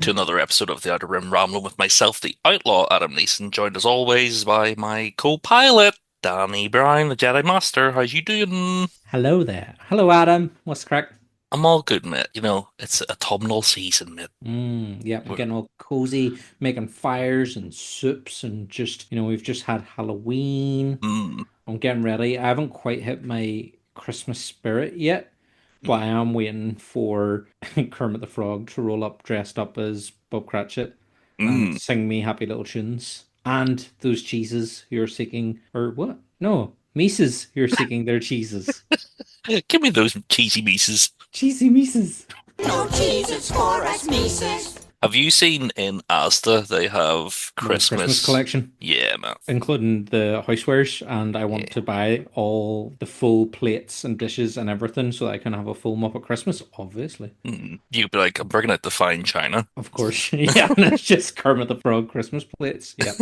to another episode of the Outer Rim Rambling with myself, the outlaw Adam Neeson, joined as always by my co-pilot, Danny Brown, the Jedi Master. How's you doing? Hello there. Hello, Adam. What's the crack? I'm all good, mate. You know, it's autumnal season, mate. Yeah, we're We're, getting all cozy, making fires and soups, and we've just had Halloween. mm, I'm getting ready. I haven't quite hit my Christmas spirit yet, but I mm, am waiting for Kermit the Frog to roll up dressed up as Bob Cratchit and mm. sing me happy little tunes. And those cheeses who are seeking, or what? No, Mises who are seeking their cheeses. Give me those cheesy pieces. Cheesy Mises. No Jesus for us, Mises. Have you seen in Asda they have The Christmas Christmas? collection, Yeah, man. including the housewares, and I want Yeah. to buy all the full plates and dishes and everything so that I can have a full Muppet Christmas, obviously. You'd be like, I'm bringing out the fine china. Of course. Yeah, and it's just Kermit the Frog Christmas plates. Yeah.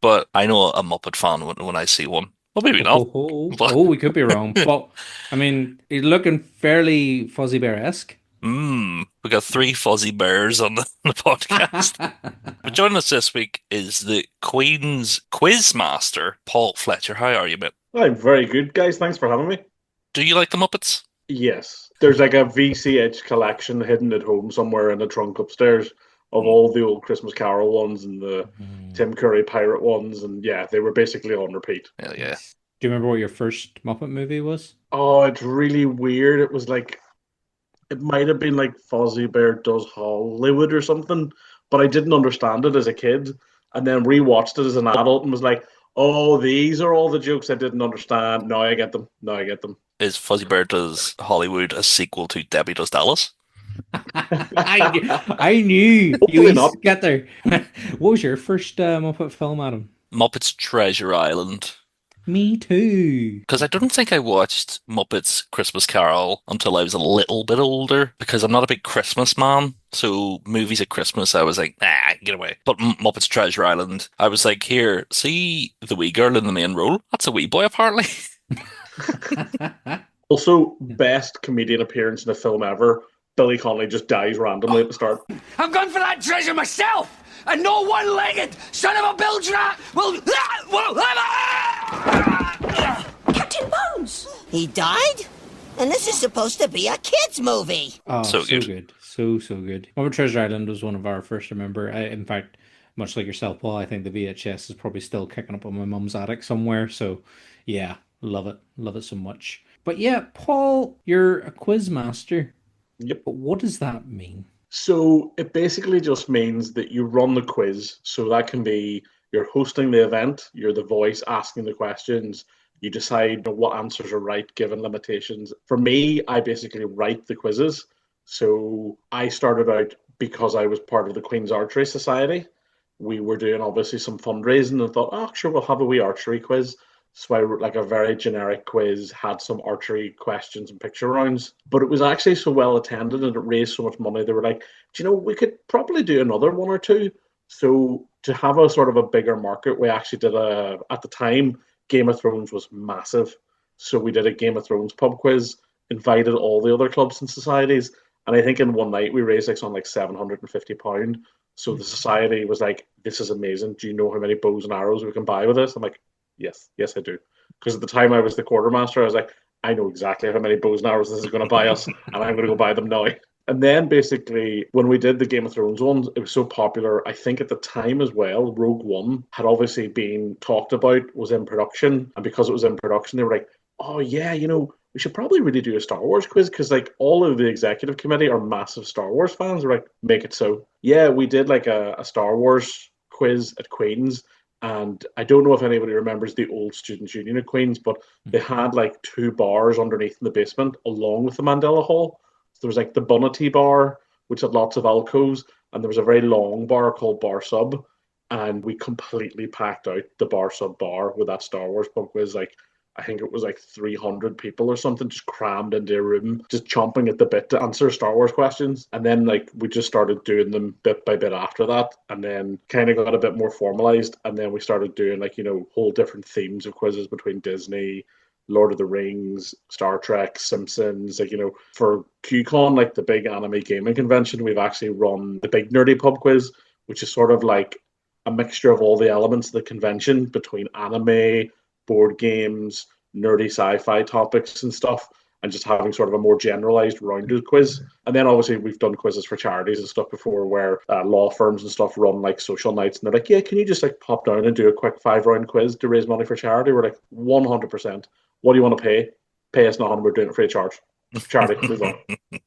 But I know a Muppet fan when I see one. Well, maybe Oh, ho, not. ho. But Oh, we could be wrong. But I mean, he's looking fairly Fuzzy Bear-esque. we got three fuzzy bears on the podcast. But joining us this week is the Queen's Quiz Master, Paul Fletcher. How are you, mate? I'm very good, guys. Thanks for having me. Do you like the Muppets? Yes, there's like a VCH collection hidden at home somewhere in the trunk upstairs of all the old Christmas Carol ones and the Mhm. Tim Curry pirate ones, and yeah, they were basically on repeat. Hell yeah. Nice. Do you remember what your first Muppet movie was? Oh, it's really weird. It was like it might have been like Fozzie Bear Does Hollywood or something, but I didn't understand it as a kid, and then rewatched it as an adult and was like, "Oh, these are all the jokes I didn't understand. Now I get them. Now I get them." Is Fuzzy Bear Does Hollywood a sequel to Debbie Does Dallas? I knew you Hopefully not. used to get there. What was your first Muppet film, Adam? Muppets Treasure Island. Me too. Because I don't think I watched Muppets Christmas Carol until I was a little bit older, because I'm not a big Christmas man. So movies at Christmas, I was like, nah, get away. But Muppets Treasure Island, I was like, here, see the wee girl in the main role? That's a wee boy, apparently. Also, best comedian appearance in a film ever. Billy Connolly just dies randomly at the start. I'm going for that treasure myself, and no one-legged son of a bilge rat will. Captain Bones. He died? And this is supposed to be a kid's movie. Oh, So so good. good. So good. Muppet Treasure Island was one of our first, I remember. In fact, much like yourself, Paul, I think the VHS is probably still kicking up on my mum's attic somewhere. So, yeah, love it. Love it so much. But yeah, Paul, you're a quiz master. Yep. But what does that mean? So it basically just means that you run the quiz. So that can be you're hosting the event, you're the voice asking the questions, you decide what answers are right given limitations. For me, I basically write the quizzes. So I started out because I was part of the Queen's Archery Society. We were doing obviously some fundraising and thought, oh, sure, we'll have a wee archery quiz. So I wrote like a very generic quiz, had some archery questions and picture rounds, but it was actually so well attended and it raised so much money. They were like, do you know, we could probably do another one or two. So to have a sort of a bigger market, we actually did at the time, Game of Thrones was massive. So we did a Game of Thrones pub quiz, invited all the other clubs and societies. And I think in one night we raised like something like £750. So the society was like, this is amazing. Do you know how many bows and arrows we can buy with this? I'm like, yes, yes, I do. Because at the time I was the quartermaster, I was like, I know exactly how many bows and arrows this is going to buy us, and I'm going to go buy them now. And then basically, when we did the Game of Thrones ones, it was so popular. I think at the time as well, Rogue One had obviously been talked about, was in production. And because it was in production, they were like, oh, yeah, we should probably really do a Star Wars quiz because, like, all of the executive committee are massive Star Wars fans. They're like, make it so. Yeah, we did like a Star Wars quiz at Queens. And I don't know if anybody remembers the old Students' Union at Queens, but they had like two bars underneath in the basement along with the Mandela Hall. So there was like the Bunity bar, which had lots of alcoves, and there was a very long bar called Bar Sub. And we completely packed out the Bar Sub bar with that Star Wars pub quiz. Like, I think it was like 300 people or something just crammed into a room, just chomping at the bit to answer Star Wars questions. And then, like, we just started doing them bit by bit after that, and then kind of got a bit more formalized. And then we started doing, like, whole different themes of quizzes between Disney, Lord of the Rings, Star Trek, Simpsons. Like, for QCon, like the big anime gaming convention, we've actually run the big nerdy pub quiz, which is sort of like a mixture of all the elements of the convention between anime, board games, nerdy sci-fi topics and stuff, and just having sort of a more generalized rounded quiz. And then obviously we've done quizzes for charities and stuff before where law firms and stuff run like social nights and they're like, yeah, can you just like pop down and do a quick 5 round quiz to raise money for charity? We're like, 100%. What do you want to pay? Pay us nothing. We're doing it free of charge. Charity, move on.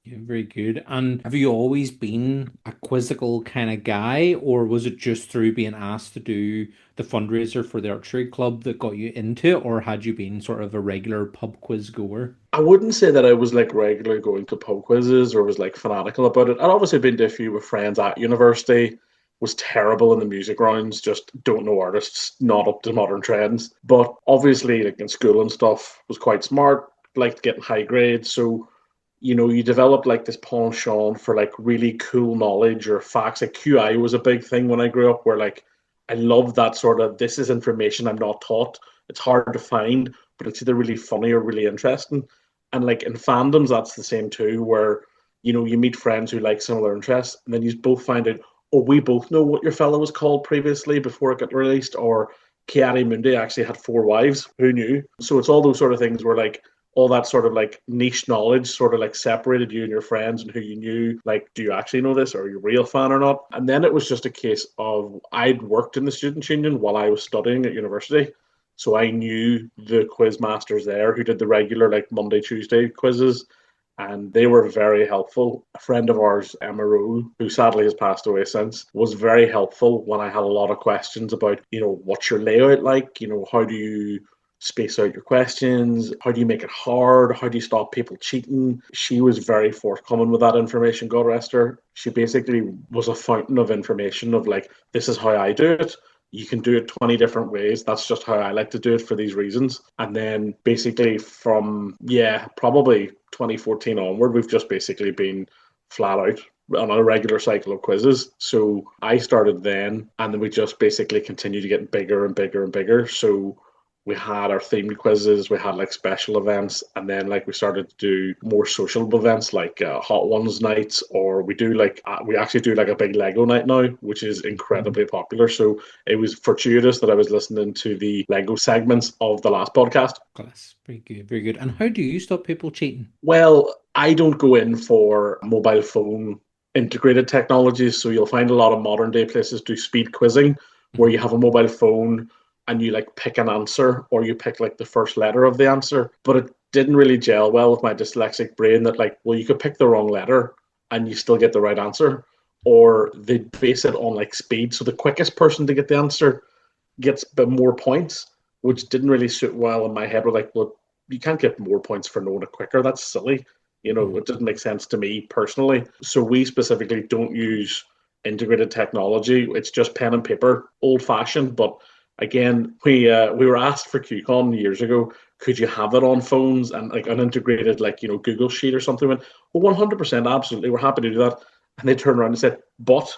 Yeah, very good. And have you always been a quizzical kind of guy, or was it just through being asked to do the fundraiser for the archery club that got you into it, or had you been sort of a regular pub quiz goer? I wouldn't say that I was like regularly going to pub quizzes or was like fanatical about it. I'd obviously been to a few with friends at university, was terrible in the music rounds, just don't know artists, not up to modern trends. But obviously, like in school and stuff, was quite smart, liked getting high grades. So, you developed like this penchant for like really cool knowledge or facts. Like QI was a big thing when I grew up, where like I love that sort of this is information I'm not taught. It's hard to find, but it's either really funny or really interesting. And like in fandoms, that's the same too, where you meet friends who like similar interests, and then you both find out, oh, we both know what your fellow was called previously before it got released, or Kiari Mundi actually had 4 wives. Who knew? So it's all those sort of things where like all that sort of like niche knowledge sort of like separated you and your friends and who you knew. Like, do you actually know this? Or are you a real fan or not? And then it was just a case of I'd worked in the student union while I was studying at university. So I knew the quiz masters there who did the regular like Monday, Tuesday quizzes, and they were very helpful. A friend of ours, Emma Rule, who sadly has passed away since, was very helpful when I had a lot of questions about, what's your layout like? How do you space out your questions? How do you make it hard? How do you stop people cheating? She was very forthcoming with that information, God rest her. She basically was a fountain of information of like, this is how I do it. You can do it 20 different ways. That's just how I like to do it for these reasons. And then basically from, probably 2014 onward, we've just basically been flat out on a regular cycle of quizzes. So I started then, and then we just basically continued to get bigger and bigger and bigger. So we had our themed quizzes, we had like special events, and then like we started to do more social events like Hot Ones nights, or we actually do like a big Lego night now, which is incredibly popular. So it was fortuitous that I was listening to the Lego segments of the last podcast. Class. Very good, very good. And how do you stop people cheating? Well, I don't go in for mobile phone integrated technologies, so you'll find a lot of modern day places do speed quizzing, where you have a mobile phone and you like pick an answer, or you pick like the first letter of the answer. But it didn't really gel well with my dyslexic brain that like, well, you could pick the wrong letter and you still get the right answer. Or they base it on like speed. So the quickest person to get the answer gets a bit more points, which didn't really suit well in my head. We're like, well, you can't get more points for knowing it quicker. That's silly. It doesn't make sense to me personally. So we specifically don't use integrated technology. It's just pen and paper, old fashioned, but again, we were asked for QCon years ago, could you have it on phones and like an integrated like Google Sheet or something? Well, 100%, absolutely, we're happy to do that. And they turned around and said, but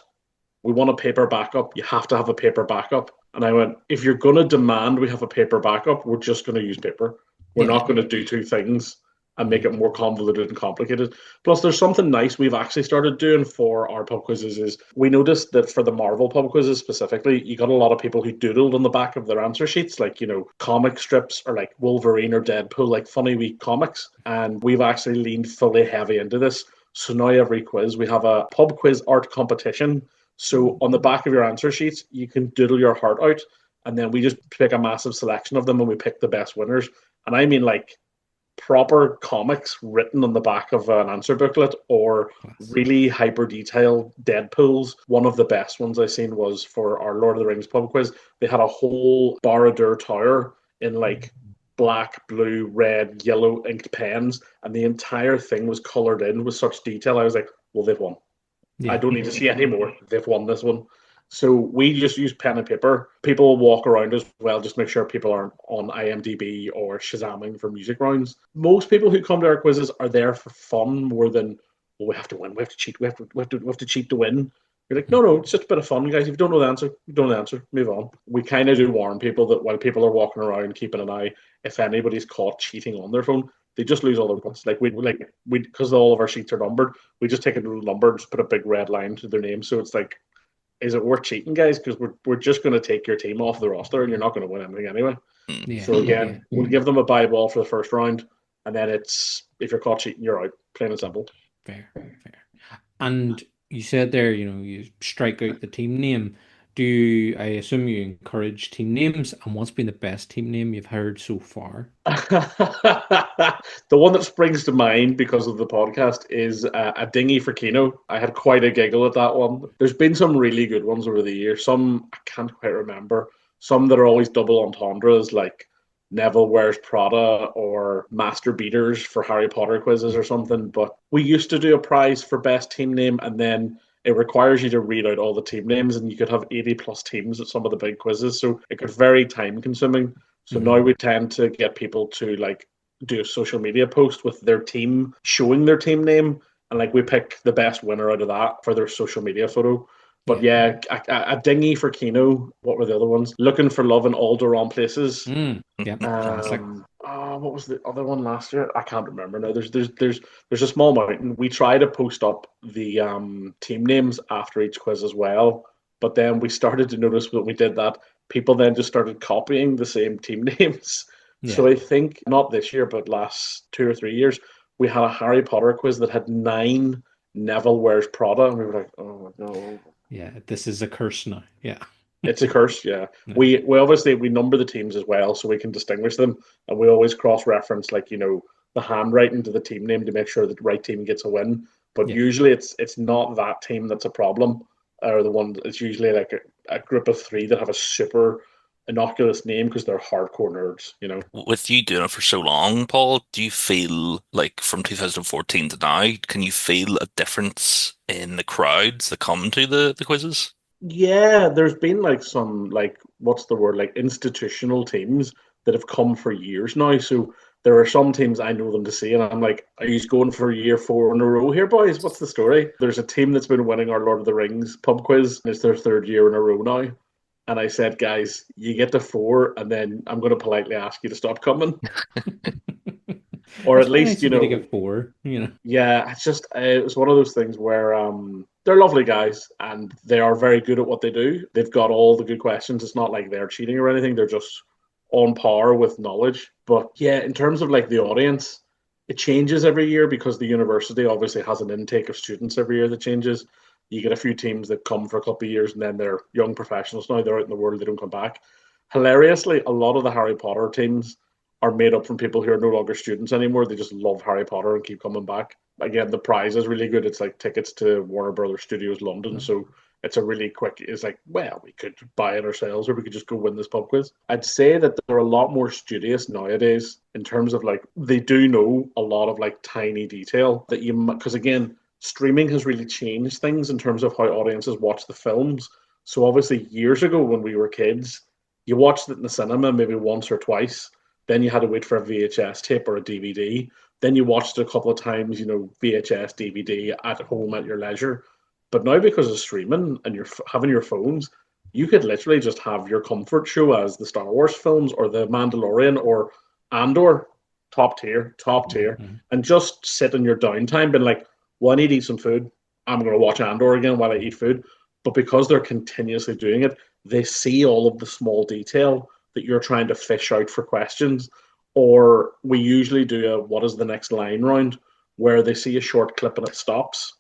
we want a paper backup. You have to have a paper backup. And I went, if you're going to demand we have a paper backup, we're just going to use paper. We're not going to do two things and make it more convoluted and complicated. Plus, there's something nice we've actually started doing for our pub quizzes is we noticed that for the Marvel pub quizzes specifically, you got a lot of people who doodled on the back of their answer sheets, like, comic strips or like Wolverine or Deadpool, like funny wee comics. And we've actually leaned fully heavy into this. So now every quiz, we have a pub quiz art competition. So on the back of your answer sheets, you can doodle your heart out. And then we just pick a massive selection of them and we pick the best winners. And I mean like proper comics written on the back of an answer booklet, or really hyper detailed Deadpools. One of the best ones I seen was for our Lord of the Rings pub quiz. They had a whole Barad-dûr tower in like black, blue, red, yellow inked pens, and the entire thing was colored in with such detail. I was like, well, they've won. I don't need to see any more. They've won this one. So we just use pen and paper. People walk around as well, just make sure people aren't on IMDb or Shazamming for music rounds. Most people who come to our quizzes are there for fun more than, well, we have to win, we have to cheat, we have to cheat to win. You're like, no, it's just a bit of fun, guys. If you don't know the answer, you don't know the answer. Move on. We kind of do warn people that while people are walking around keeping an eye, if anybody's caught cheating on their phone, they just lose all their points. Like we because all of our sheets are numbered, we just take a little number and just put a big red line to their name. So it's like, is it worth cheating, guys? Because we're just going to take your team off the roster, and you're not going to win anything anyway. Mm. Yeah, So yeah, again, we'll give them a bye ball for the first round, and then it's if you're caught cheating, you're out. Plain and simple. fair, fair. And you said there, you strike out the team name. I assume you encourage team names, and what's been the best team name you've heard so far? The one that springs to mind because of the podcast is a dinghy for Keno. I had quite a giggle at that one. There's been some really good ones over the years. Some I can't quite remember. Some that are always double entendres, like Neville Wears Prada or Master Beaters for Harry Potter quizzes or something. But we used to do a prize for best team name, and then it requires you to read out all the team names, and you could have 80 plus teams at some of the big quizzes. So it got very time consuming. So now we tend to get people to like do a social media post with their team showing their team name, and like we pick the best winner out of that for their social media photo. But Yeah. yeah, a dinghy for Keno. What were the other ones? Looking for love in all the wrong places. Yeah, classic. What was the other one last year? I can't remember now. There's a small mountain. We try to post up the team names after each quiz as well, but then we started to notice when we did that, people then just started copying the same team names. So Yeah. I think not this year, but last 2 or 3 years, we had a Harry Potter quiz that had 9 Neville Wears Prada, and we were like, oh no. Yeah, this is a curse now. Yeah. It's a curse, yeah. Yeah. We obviously we number the teams as well so we can distinguish them, and we always cross reference like the handwriting to the team name to make sure that the right team gets a win. But Yeah. usually it's not that team that's a problem, or the one. It's usually like a group of 3 that have a super innocuous name because they're hardcore nerds. With you doing it for so long, Paul, do you feel like from 2014 to now, can you feel a difference in the crowds that come to the quizzes? Yeah, there's been like some like what's the word like institutional teams that have come for years now. So there are some teams I know them to see, and I'm like, are you going for year 4 in a row here, boys? What's the story? There's a team that's been winning our Lord of the Rings pub quiz, and it's their 3rd year in a row now. And I said, guys, you get to 4, and then I'm going to politely ask you to stop coming, or It's at very least nice of you to get 4. yeah, it's just it was one of those things where they're lovely guys and they are very good at what they do. They've got all the good questions. It's not like they're cheating or anything. They're just on par with knowledge. But yeah, in terms of like the audience, it changes every year because the university obviously has an intake of students every year that changes. You get a few teams that come for a couple of years and then they're young professionals now. They're out in the world. They don't come back. Hilariously, a lot of the Harry Potter teams are made up from people who are no longer students anymore. They just love Harry Potter and keep coming back. Again, the prize is really good. It's like tickets to Warner Brothers Studios London. So it's a really quick, it's like, well, we could buy it ourselves or we could just go win this pub quiz. I'd say that they're a lot more studious nowadays in terms of like, they do know a lot of like tiny detail that because again, streaming has really changed things in terms of how audiences watch the films. So obviously years ago when we were kids, you watched it in the cinema maybe once or twice. Then you had to wait for a VHS tape or a DVD. Then you watched it a couple of times, VHS, DVD at home at your leisure. But now because of streaming and you're having your phones, you could literally just have your comfort show as the Star Wars films or the Mandalorian or Andor, top tier, and just sit in your downtime being like, well, I need to eat some food. I'm going to watch Andor again while I eat food. But because they're continuously doing it, they see all of the small detail that you're trying to fish out for questions. Or we usually do a what is the next line round where they see a short clip and it stops.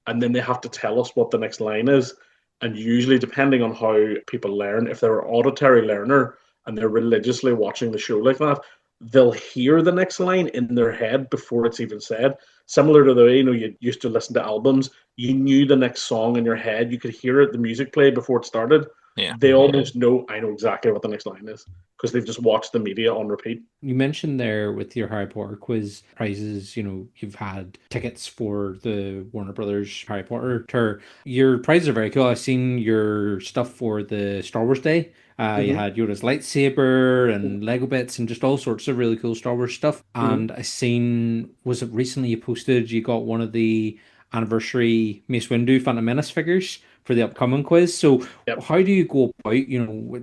And then they have to tell us what the next line is. And usually, depending on how people learn, if they're an auditory learner and they're religiously watching the show like that, they'll hear the next line in their head before it's even said. Similar to the way you used to listen to albums, you knew the next song in your head. You could hear it, the music play before it started. Yeah. They almost know, I know exactly what the next line is because they've just watched the media on repeat. You mentioned there with your Harry Potter quiz prizes, you've had tickets for the Warner Brothers Harry Potter tour. Your prizes are very cool. I've seen your stuff for the Star Wars Day. You had Yoda's lightsaber and Lego bits and just all sorts of really cool Star Wars stuff. And I seen, was it recently you posted, you got one of the anniversary Mace Windu Phantom Menace figures for the upcoming quiz. So Yep. how do you go about,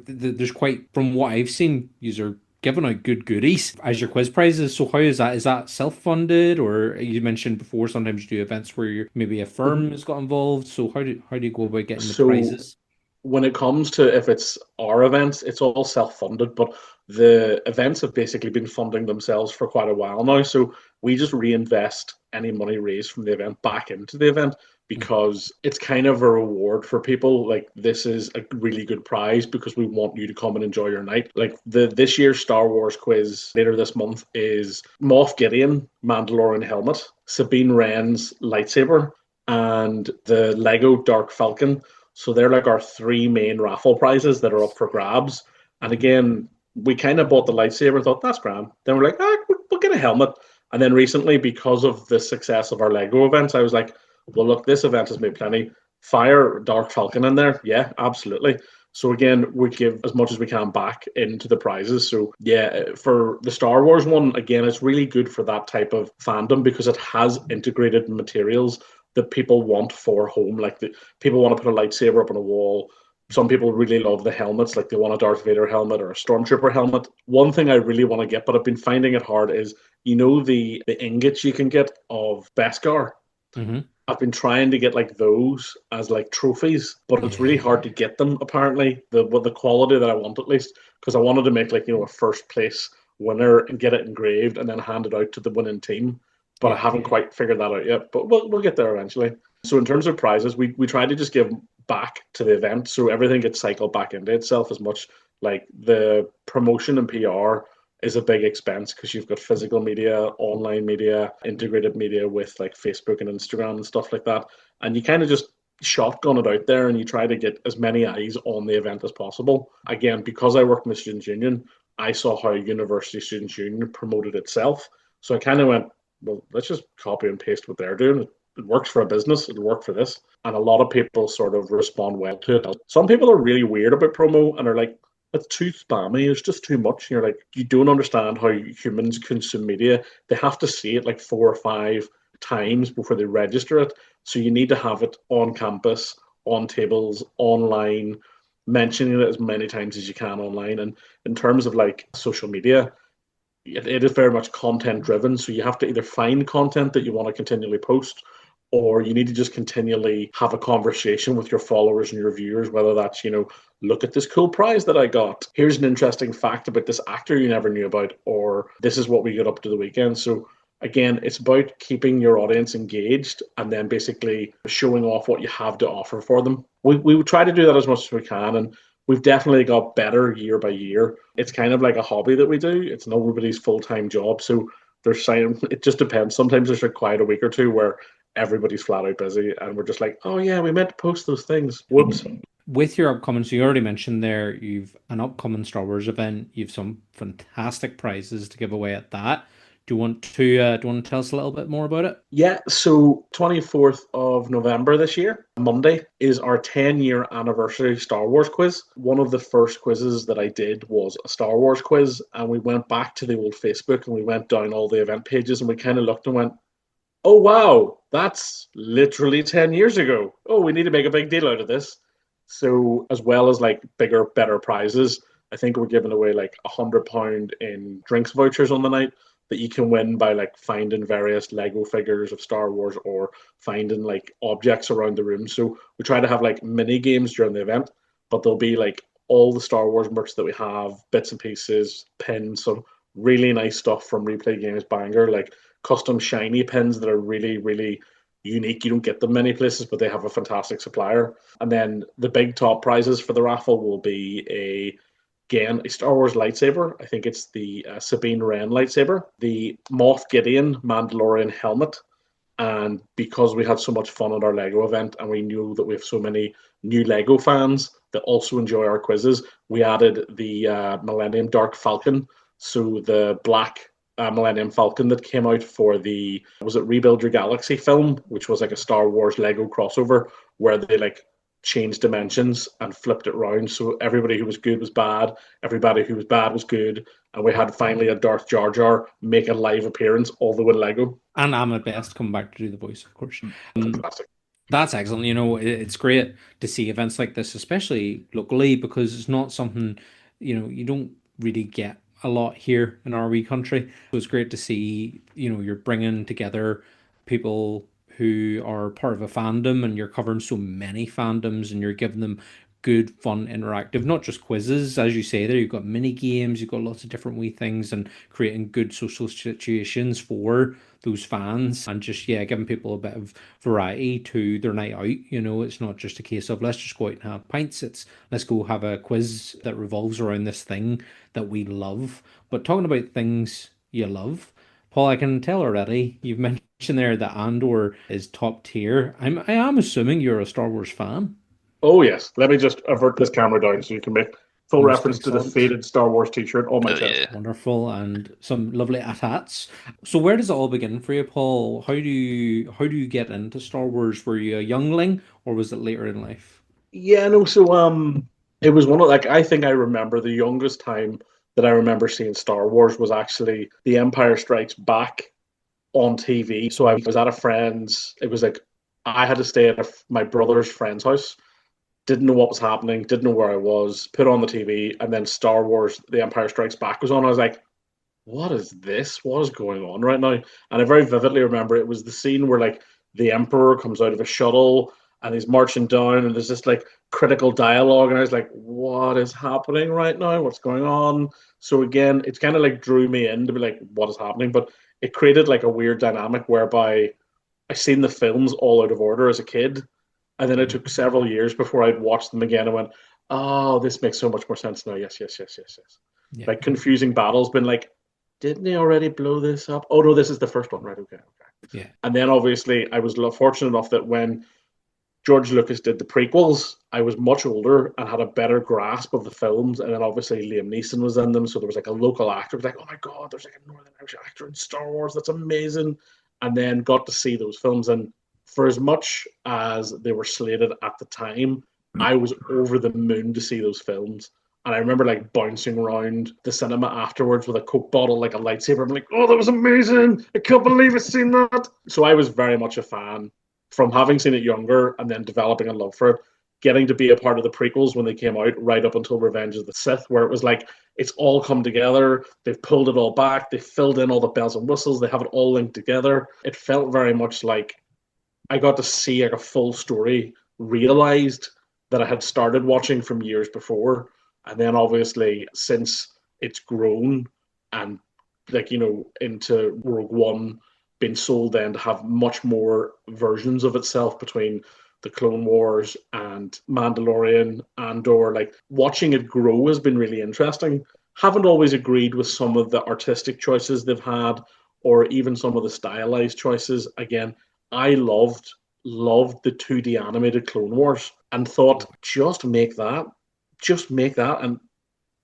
there's quite, from what I've seen, you're giving out good goodies as your quiz prizes. So how is that? Is that self-funded, or you mentioned before sometimes you do events where maybe a firm Mhm. has got involved. So how do you go about getting the So prizes? when it comes to if it's our events, it's all self-funded, but the events have basically been funding themselves for quite a while now. So we just reinvest any money raised from the event back into the event because it's kind of a reward for people. Like this is a really good prize because we want you to come and enjoy your night. Like the this year's Star Wars quiz later this month is Moff Gideon Mandalorian helmet, Sabine Wren's lightsaber, and the Lego Dark Falcon. So they're like our three main raffle prizes that are up for grabs. And Mhm. again, we kind of bought the lightsaber and thought that's grand. Then we're like, we'll get a helmet. And then recently, because of the success of our Lego events, I was like, well, look, this event has made plenty. Fire Dark Falcon in there. Yeah, absolutely. So again, we give as much as we can back into the prizes. So yeah, for the Star Wars one, again, it's really good for that type of fandom because it has integrated materials that people want for home. Like people want to put a lightsaber up on a wall. Some people really love the helmets, like they want a Darth Vader helmet or a Stormtrooper helmet. One thing I really want to get, but I've been finding it hard, is the ingots you can get of Beskar. Hmm. I've been trying to get like those as like trophies, but it's really hard to Yeah. get them. Apparently, the quality that I want at least, because I wanted to make like a first place winner and get it engraved and then hand it out to the winning team. But I Yeah. haven't quite figured that out yet. But we'll get there eventually. So in terms of prizes, we try to just give back to the event, so everything gets cycled back into itself as much. Like the promotion and PR is a big expense because you've got physical media, online media, integrated media with like Facebook and Instagram and stuff like that. And you kind of just shotgun it out there and you try to get as many eyes on the event as possible. Again, because I worked in the Students' Union, I saw how University Students' Union promoted itself. So I kind of went, well, let's just copy and paste what they're doing. It works for a business, it'll work for this. And a lot of people sort of respond well to it. Some people are really weird about promo and are like, it's too spammy. It's just too much. You're like, you don't understand how humans consume media. They have to see it like 4 or 5 times before they register it. So you need to have it on campus, on tables, online, mentioning it as many times as you can online. And in terms of like social media, it is very much content driven. So you have to either find content that you want to continually post, or you need to just continually have a conversation with your followers and your viewers, whether that's, look at this cool prize that I got. Here's an interesting fact about this actor you never knew about, or this is what we got up to the weekend. So again, it's about keeping your audience engaged and then basically showing off what you have to offer for them. We try to do that as much as we can, and we've definitely got better year by year. It's kind of like a hobby that we do. It's not everybody's full-time job. So it just depends. Sometimes there's a quiet a week or two where everybody's flat out busy and we're just like, oh yeah, we meant to post those things. Whoops. With your upcoming, so you already mentioned there, you've an upcoming Star Wars event. You've some fantastic prizes to give away at that. Do you want to tell us a little bit more about it? Yeah, so 24th of November this year, Monday, is our 10-year anniversary Star Wars quiz. One of the first quizzes that I did was a Star Wars quiz, and we went back to the old Facebook and we went down all the event pages and we kind of looked and went, oh wow, that's literally 10 years ago. Oh, we need to make a big deal out of this. So, as well as like bigger, better prizes, I think we're giving away like £100 in drinks vouchers on the night that you can win by like finding various Lego figures of Star Wars or finding like objects around the room. So we try to have like mini games during the event, but there'll be like all the Star Wars merch that we have, bits and pieces, pins, some really nice stuff from Replay Games Bangor, like custom shiny pins that are really, really unique. You don't get them many places, but they have a fantastic supplier. And then the big top prizes for the raffle will be a Star Wars lightsaber. I think it's the Sabine Wren lightsaber, the Moff Gideon Mandalorian helmet. And because we had so much fun at our Lego event and we knew that we have so many new Lego fans that also enjoy our quizzes, we added the Millennium Dark Falcon. So the black Millennium Falcon that came out for was it Rebuild Your Galaxy film, which was like a Star Wars Lego crossover where they like changed dimensions and flipped it around. So everybody who was good was bad, everybody who was bad was good. And we had finally a Darth Jar Jar make a live appearance all the way Lego. And I'm at best come back to do the voice, of course. Um, Fantastic. That's excellent. It's great to see events like this, especially locally, because it's not something, you don't really get a lot here in our wee country. So it's great to see, you're bringing together people who are part of a fandom and you're covering so many fandoms and you're giving them good, fun, interactive, not just quizzes, as you say there, you've got mini games, you've got lots of different wee things and creating good social situations for those fans and just, yeah, giving people a bit of variety to their night out. It's not just a case of let's just go out and have pints. It's let's go have a quiz that revolves around this thing that we love. But talking about things you love, Paul, I can tell already you've mentioned there that Andor is top tier. I am assuming you're a Star Wars fan. Oh yes, let me just avert this camera down so you can make full Most reference to the excellent. faded Star Wars T-shirt on my Oh chest. yeah. Wonderful, and some lovely hats. So where does it all begin for you, Paul? How do you get into Star Wars? Were you a youngling or was it later in life? Yeah, no. So it was one of like I think I remember the youngest time that I remember seeing Star Wars was actually The Empire Strikes Back on TV. So I was at a friend's. It was like I had to stay at my brother's friend's house. Didn't know what was happening. Didn't know where I was. Put on the TV, and then Star Wars: The Empire Strikes Back was on. I was like, "What is this? What is going on right now?" And I very vividly remember it was the scene where like the Emperor comes out of a shuttle and he's marching down, and there's this like critical dialogue, and I was like, "What is happening right now? What's going on?" So again, it's kind of like drew me in to be like, "What is happening?" But it created like a weird dynamic whereby I seen the films all out of order as a kid, and then it took several years before I'd watched them again and went, "Oh, this makes so much more sense now." Yes, yes, yes, yes, yes. Yeah, Like confusing battles, been like, didn't they already blow this up? Oh no, this is the first one, right? Okay, okay. yeah. And then obviously I was fortunate enough that when George Lucas did the prequels, I was much older and had a better grasp of the films. And then obviously Liam Neeson was in them, so there was like a local actor. It was like, oh my god, there's like a Northern Irish actor in Star Wars. That's amazing. And then got to see those films, and for as much as they were slated at the time, I was over the moon to see those films. And I remember like bouncing around the cinema afterwards with a Coke bottle, like a lightsaber. I'm like, oh, that was amazing. I can't believe I've seen that. So I was very much a fan from having seen it younger and then developing a love for it, getting to be a part of the prequels when they came out, right up until Revenge of the Sith, where it was like it's all come together. They've pulled it all back. They filled in all the bells and whistles. They have it all linked together. It felt very much like I got to see like a full story realized that I had started watching from years before. And then obviously since it's grown and like, into Rogue One been sold then to have much more versions of itself between the Clone Wars and Mandalorian, Andor. Like watching it grow has been really interesting. Haven't always agreed with some of the artistic choices they've had, or even some of the stylized choices. Again, I loved the 2D animated Clone Wars and thought just make that, and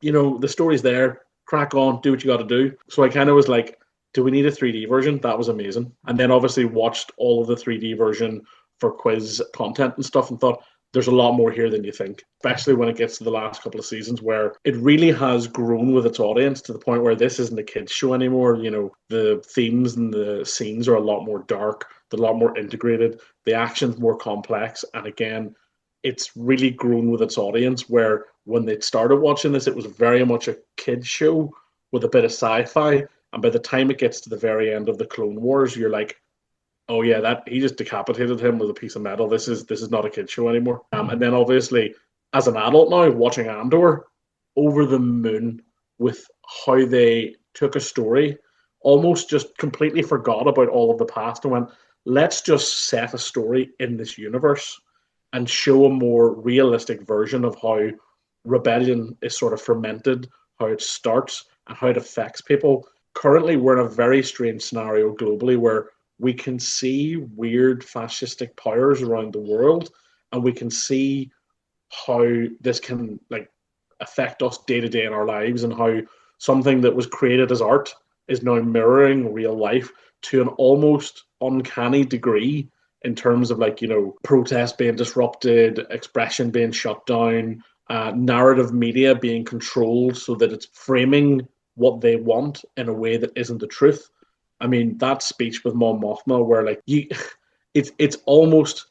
the story's there. Crack on, do what you got to do. So I kind of was like, do we need a 3D version? That was amazing. And then obviously watched all of the 3D version for quiz content and stuff and thought there's a lot more here than you think, especially when it gets to the last couple of seasons where it really has grown with its audience to the point where this isn't a kids show anymore. The themes and the scenes are a lot more dark, they're a lot more integrated, the action's more complex. And again, it's really grown with its audience where when they started watching this, it was very much a kids show with a bit of sci-fi. And by the time it gets to the very end of the Clone Wars, you're like, oh yeah, that he just decapitated him with a piece of metal. This is not a kid show anymore. And then obviously, as an adult now, watching Andor, over the moon with how they took a story, almost just completely forgot about all of the past and went, let's just set a story in this universe and show a more realistic version of how rebellion is sort of fermented, how it starts, and how it affects people. Currently, we're in a very strange scenario globally where we can see weird fascistic powers around the world, and we can see how this can like affect us day to day in our lives, and how something that was created as art is now mirroring real life to an almost uncanny degree in terms of like protest being disrupted, expression being shut down, narrative media being controlled so that it's framing what they want in a way that isn't the truth. I mean, that speech with Mon Mothma, where like it's almost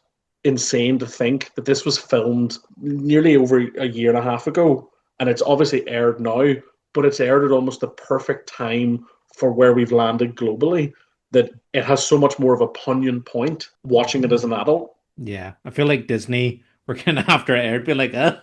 insane to think that this was filmed nearly over a year and a half ago, and it's obviously aired now, but it's aired at almost the perfect time for where we've landed globally, that it has so much more of a poignant point watching it as an adult. Yeah, I feel like Disney were kind of after it aired, be like, oh,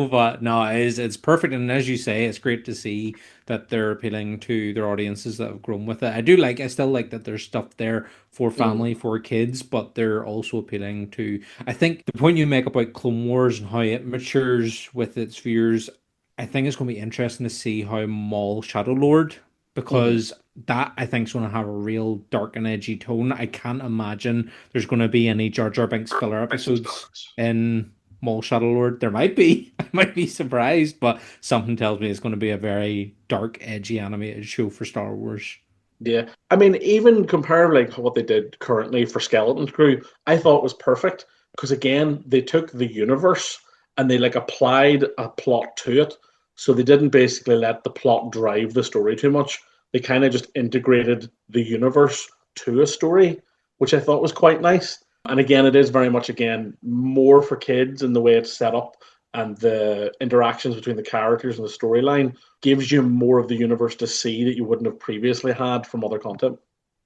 but no, it's perfect. And as you say, it's great to see that they're appealing to their audiences that have grown with it. I still like that there's stuff there for Mm. family, for kids, but they're also appealing to, I think the point you make about Clone Wars and how it matures with its viewers, I think it's going to be interesting to see how Maul Shadow Lord, Mm-hmm. because that I think is going to have a real dark and edgy tone. I can't imagine there's going to be any Jar Jar Binks filler episodes in Maul Shadow Lord. There might be. I might be surprised, but something tells me it's going to be a very dark, edgy animated show for Star Wars. Yeah, I mean, even compare like what they did currently for Skeleton Crew, I thought was perfect because again, they took the universe and they like applied a plot to it, so they didn't basically let the plot drive the story too much. They kind of just integrated the universe to a story, which I thought was quite nice. And again, it is very much again more for kids in the way it's set up and the interactions between the characters and the storyline gives you more of the universe to see that you wouldn't have previously had from other content.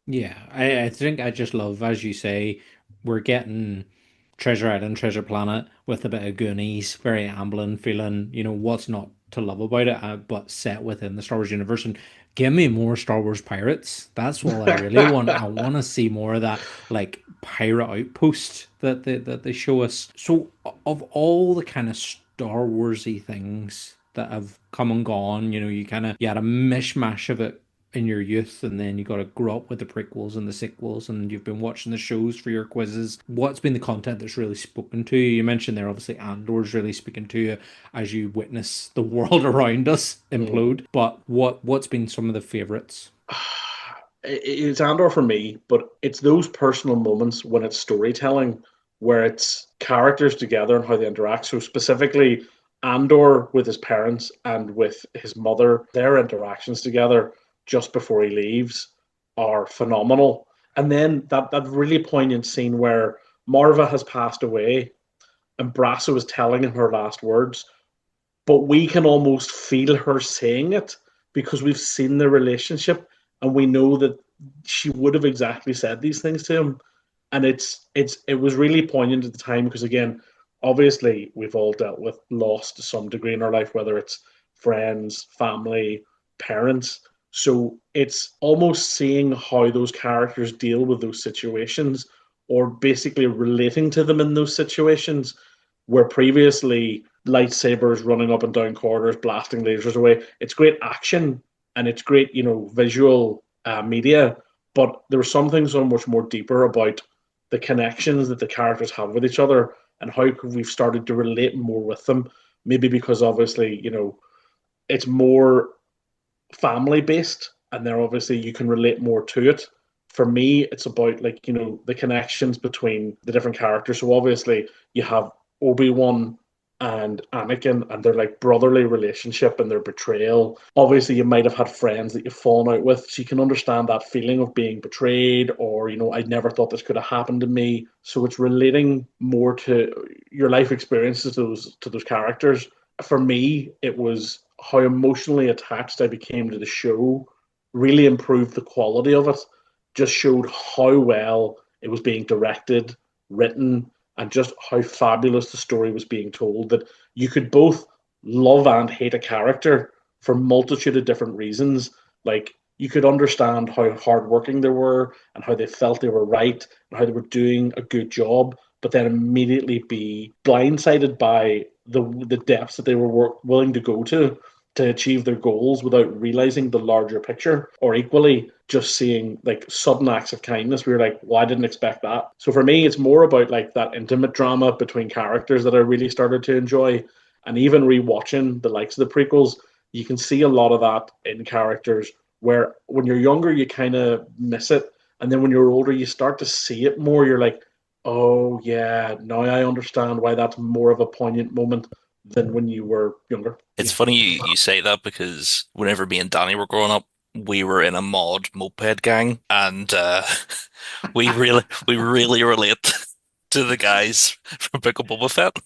Yeah, I think I just love, as you say, we're getting Treasure Island, Treasure Planet with a bit of Goonies, very Amblin feeling, what's not to love about it, but set within the Star Wars universe. And give me more Star Wars pirates. That's all I really want. I want to see more of that, like, pirate outpost that they show us. So, of all the kind of Star Warsy things that have come and gone, you had a mishmash of it in your youth, and then you got to grow up with the prequels and the sequels, and you've been watching the shows for your quizzes. What's been the content that's really spoken to you? You mentioned there, obviously, Andor's really speaking to you as you witness the world around us Mm. implode. But what's been some of the favorites? It's Andor for me, but it's those personal moments when it's storytelling, where it's characters together and how they interact. So specifically, Andor with his parents and with his mother, their interactions together just before he leaves are phenomenal. And then that really poignant scene where Marva has passed away and Brasso is telling him her last words, but we can almost feel her saying it because we've seen the relationship and we know that she would have exactly said these things to him. And it was really poignant at the time because again, obviously we've all dealt with loss to some degree in our life, whether it's friends, family, parents. So it's almost seeing how those characters deal with those situations or basically relating to them in those situations where previously lightsabers running up and down corridors, blasting lasers away. It's great action and it's great, visual media. But there was something so much more deeper about the connections that the characters have with each other and how we've started to relate more with them. Maybe because obviously, it's more family based and then obviously you can relate more to it. For me, it's about like, the connections between the different characters. So obviously you have Obi-Wan and Anakin and their like brotherly relationship and their betrayal. Obviously you might have had friends that you've fallen out with. So you can understand that feeling of being betrayed or, I never thought this could have happened to me. So it's relating more to your life experiences to those characters. For me, it was how emotionally attached I became to the show, really improved the quality of it, just showed how well it was being directed, written, and just how fabulous the story was being told. That you could both love and hate a character for a multitude of different reasons. Like you could understand how hardworking they were and how they felt they were right and how they were doing a good job, but then immediately be blindsided by the depths that they were willing to go to achieve their goals without realizing the larger picture, or equally just seeing like sudden acts of kindness. We were like, well, I didn't expect that. So for me, it's more about like that intimate drama between characters that I really started to enjoy. And even rewatching the likes of the prequels, you can see a lot of that in characters where when you're younger, you kind of miss it. And then when you're older, you start to see it more. You're like, oh, yeah, now I understand why that's more of a poignant moment than when you were younger. It's Yeah. funny you say that because whenever me and Danny were growing up, we were in a mod moped gang, and we really relate to the guys from Book of Boba Fett.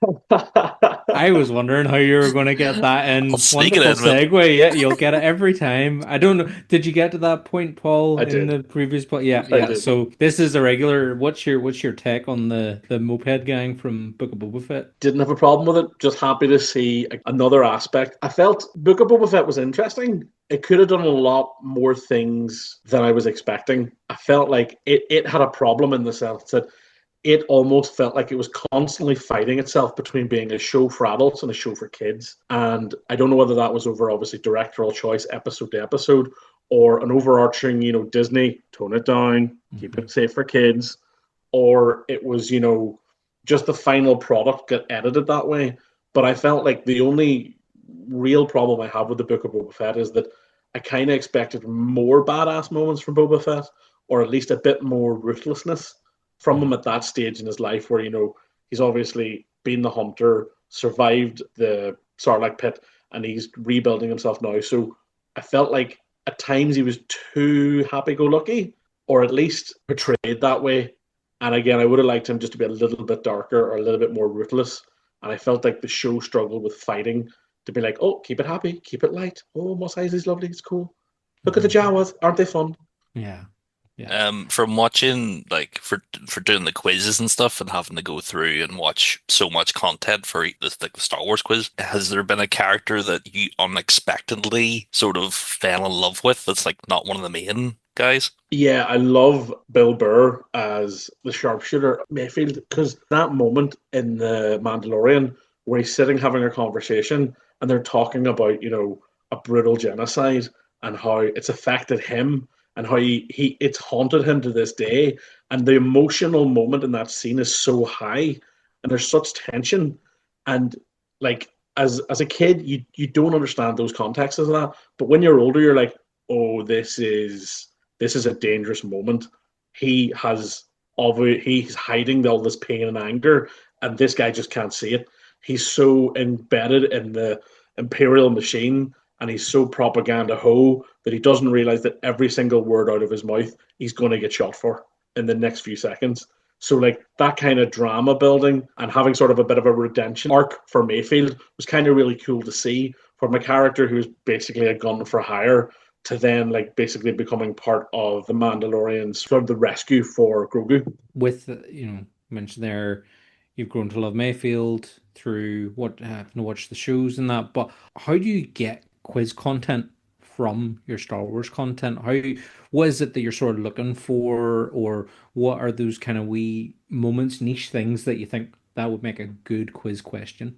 I was wondering how you were going to get that I'll in. sneak it Wonderful in, man. segue. Yeah, you'll get it every time. I don't know. Did you get to that point, Paul, I in did. the previous point? Yeah, I yeah. did. So this is a regular. What's your take on the moped gang from Book of Boba Fett? Didn't have a problem with it. Just happy to see another aspect. I felt Book of Boba Fett was interesting. It could have done a lot more things than I was expecting. I felt like it had a problem in the sense that it almost felt like it was constantly fighting itself between being a show for adults and a show for kids. And I don't know whether that was over obviously directorial choice, episode to episode, or an overarching, Disney, tone it down, keep Mhm. it safe for kids, or it was, just the final product got edited that way. But I felt like the only real problem I have with the Book of Boba Fett is that I kind of expected more badass moments from Boba Fett, or at least a bit more ruthlessness from him Mhm. at that stage in his life, where he's obviously been the hunter, survived the Sarlacc pit, and he's rebuilding himself now. So I felt like at times he was too happy-go-lucky, or at least portrayed that way. And again, I would have liked him just to be a little bit darker or a little bit more ruthless. And I felt like the show struggled with fighting to be like, oh, keep it happy, keep it light. Oh, Mos Eisley's lovely, it's cool. Look at the Mhm. Jawas, aren't they fun? Yeah, yeah. From watching like for doing the quizzes and stuff and having to go through and watch so much content for this like the Star Wars quiz, has there been a character that you unexpectedly sort of fell in love with that's like not one of the main guys? Yeah, I love Bill Burr as the sharpshooter Mayfield because that moment in the Mandalorian where he's sitting having a conversation and they're talking about, a brutal genocide and how it's affected him and how he it's haunted him to this day. And the emotional moment in that scene is so high and there's such tension. And like as a kid, you don't understand those contexts of that. But when you're older, you're like, oh, this is a dangerous moment. He has he's hiding all this pain and anger, and this guy just can't see it. He's so embedded in the imperial machine, and he's so propaganda ho that he doesn't realize that every single word out of his mouth he's going to get shot for in the next few seconds. So like that kind of drama building and having sort of a bit of a redemption arc for Mayfield was kind of really cool to see from a character who's basically a gun for hire to then like basically becoming part of the Mandalorians sort of the rescue for Grogu. With mentioned there, you've grown to love Mayfield through what having to watch the shows and that. But how do you get quiz content from your Star Wars content? What is it that you're sort of looking for, or what are those kind of wee moments, niche things that you think that would make a good quiz question?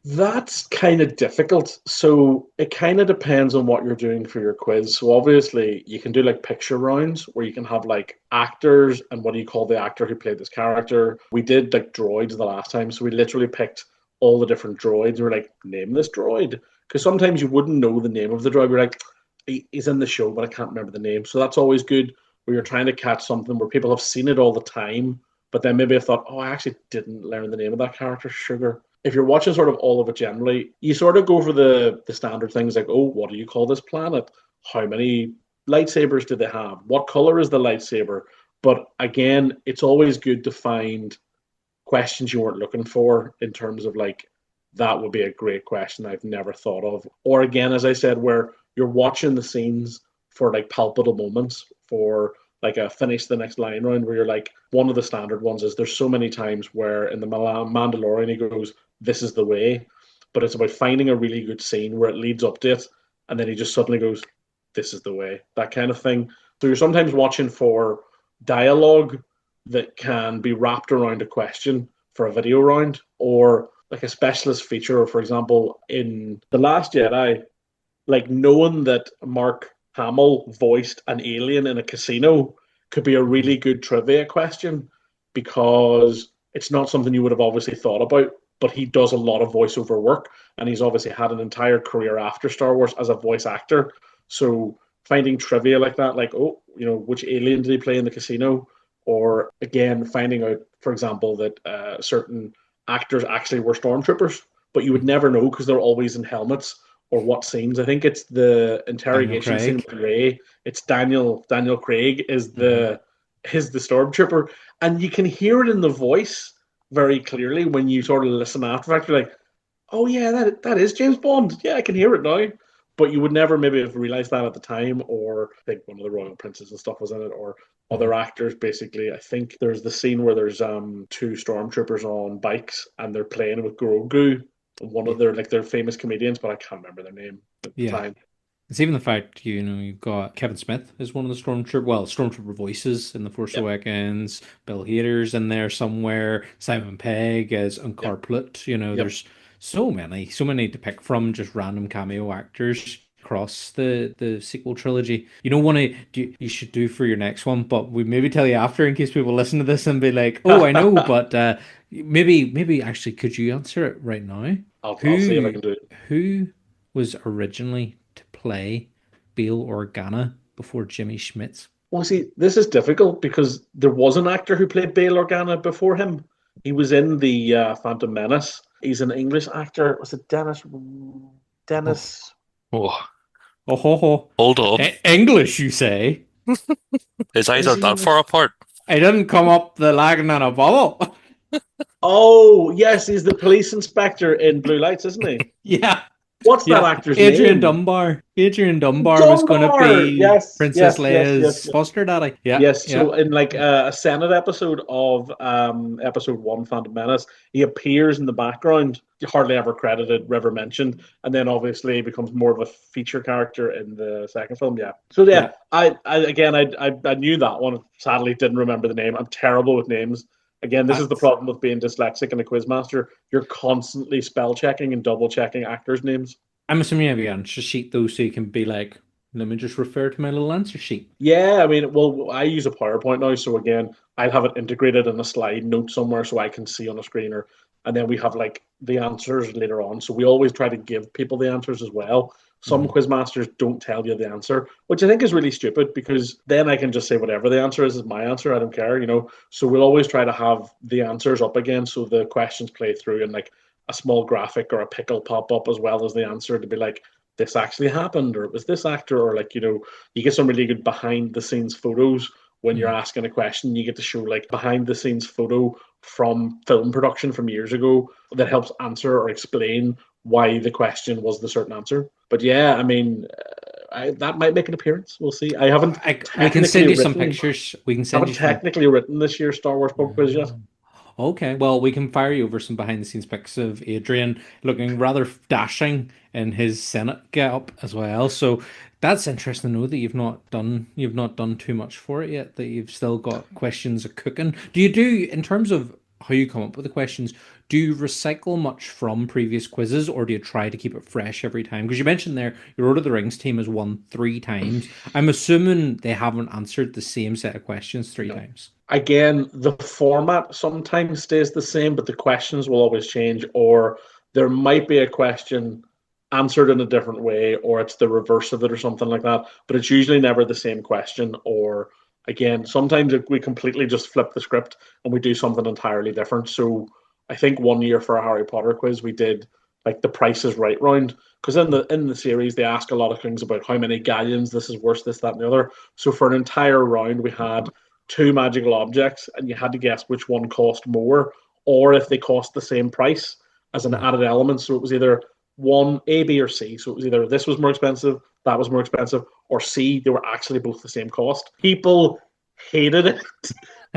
That's kind of difficult. So it kind of depends on what you're doing for your quiz. So obviously you can do like picture rounds where you can have like actors and what do you call the actor who played this character. We did like droids the last time. So we literally picked all the different droids. We're like, name this droid. Because sometimes you wouldn't know the name of the droid. We're like, he's in the show, but I can't remember the name. So that's always good where you're trying to catch something where people have seen it all the time. But then maybe I thought, oh, I actually didn't learn the name of that character, Sugar. If you're watching sort of all of it generally, you sort of go for the standard things like, oh, what do you call this planet? How many lightsabers do they have? What color is the lightsaber? But again, it's always good to find questions you weren't looking for in terms of like, that would be a great question I've never thought of. Or again, as I said, where you're watching the scenes for like palpable moments, for like a finish the next line round where you're like, one of the standard ones is there's so many times where in the Mandalorian he goes, this is the way. But it's about finding a really good scene where it leads up to it, and then he just suddenly goes, this is the way, that kind of thing. So you're sometimes watching for dialogue that can be wrapped around a question for a video round, or like a specialist feature, or for example, in The Last Jedi, like knowing that Mark Hamill voiced an alien in a casino could be a really good trivia question because it's not something you would have obviously thought about, but he does a lot of voiceover work and he's obviously had an entire career after Star Wars as a voice actor. So finding trivia like that, like, oh, which alien did he play in the casino? Or again, finding out, for example, that certain actors actually were stormtroopers, but you would never know because they're always in helmets or what scenes. I think it's the Daniel interrogation scene Craig. with Ray. It's Daniel Craig Hmm. is the stormtrooper, and you can hear it in the voice very clearly when you sort of listen after fact. You're like, oh yeah, that is James Bond. Yeah, I can hear it now. But you would never maybe have realized that at the time, or I think one of the royal princes and stuff was in it, or Hmm. other actors. Basically, I think there's the scene where there's two stormtroopers on bikes and they're playing with Grogu. One Yeah. of their famous comedians, but I can't remember their name at the Yeah. time. It's even the fact, you've got Kevin Smith as one of the Stormtrooper voices in The Force Yep, Awakens, Bill Hader's in there somewhere, Simon Pegg as yep, Unkar Plutt. yep. There's so many to pick from, just random cameo actors across the sequel trilogy. You should do for your next one, but we maybe tell you after in case people listen to this and be like, oh, I know, but maybe actually could you answer it right now? I'll see if I Who can do it. who was originally to play Bail Organa before Jimmy Schmitz? Well, see, this is difficult because there was an actor who played Bail Organa before him. He was in the Phantom Menace. He's an English actor. Was it Dennis? Oh, Dennis? Oh, oh, ho, ho. hold on. English, you say? His eyes Is aren't he that far English? apart. I didn't come up the lagging in a bubble. Oh, yes, he's the police inspector in Blue Lights, isn't he? Yeah, What's that yeah. actor's Adrian name? Dunbar. Adrian Dunbar was going to Dunbar. be Yes, Princess yes, yes, yes, Leia's yes. foster daddy. Yeah, Yes, yeah. so in like a Senate episode of episode one, Phantom Menace, he appears in the background, hardly ever credited, never mentioned, and then obviously becomes more of a feature character in the second film. Yeah. So yeah, Yeah. I knew that one. Sadly, didn't remember the name. I'm terrible with names. Again, this I, is the problem with being dyslexic and a quiz master. You're constantly spell checking and double checking actors' names. I'm assuming you have your answer sheet though, so you can be like, let me just refer to my little answer sheet. Yeah, I mean, well, I use a PowerPoint now, so again, I'll have it integrated in a slide note somewhere so I can see on a screen, and then we have like the answers later on. So we always try to give people the answers as well. Some Mhm. quiz masters don't tell you the answer, which I think is really stupid because then I can just say whatever the answer is my answer. I don't care. So we'll always try to have the answers up again so the questions play through and like a small graphic or a pickle pop up as well as the answer to be like, this actually happened, or it was this actor, or like, you get some really good behind the scenes photos when you're Mhm. asking a question. You get to show like behind the scenes photo from film production from years ago that helps answer or explain why the question was the certain answer. But yeah, I mean, that might make an appearance. We'll see. I haven't We can send technically you some written pictures. We can send haven't you some. technically written this year's Star Wars pub quiz yet. Okay, well, we can fire you over some behind the scenes pics of Adrian looking rather dashing in his Senate getup as well. So that's interesting to know that you've not done too much for it yet, that you've still got questions a cooking. In terms of how you come up with the questions, do you recycle much from previous quizzes or do you try to keep it fresh every time? Because you mentioned there your Lord of the Rings team has won 3 times. I'm assuming they haven't answered the same set of questions three No. times. Again, the format sometimes stays the same, but the questions will always change, or there might be a question answered in a different way, or it's the reverse of it, or something like that. But it's usually never the same question, or again, sometimes we completely just flip the script and we do something entirely different. So I think one year for a Harry Potter quiz, we did like the Price is Right round. Because in the series, they ask a lot of things about how many galleons this is worth, this, that, and the other. So for an entire round, we had two magical objects, and you had to guess which one cost more, or if they cost the same price as an Mhm. added element. So it was either one A, B, or C. So it was either this was more expensive, that was more expensive, or C, they were actually both the same cost. People hated it,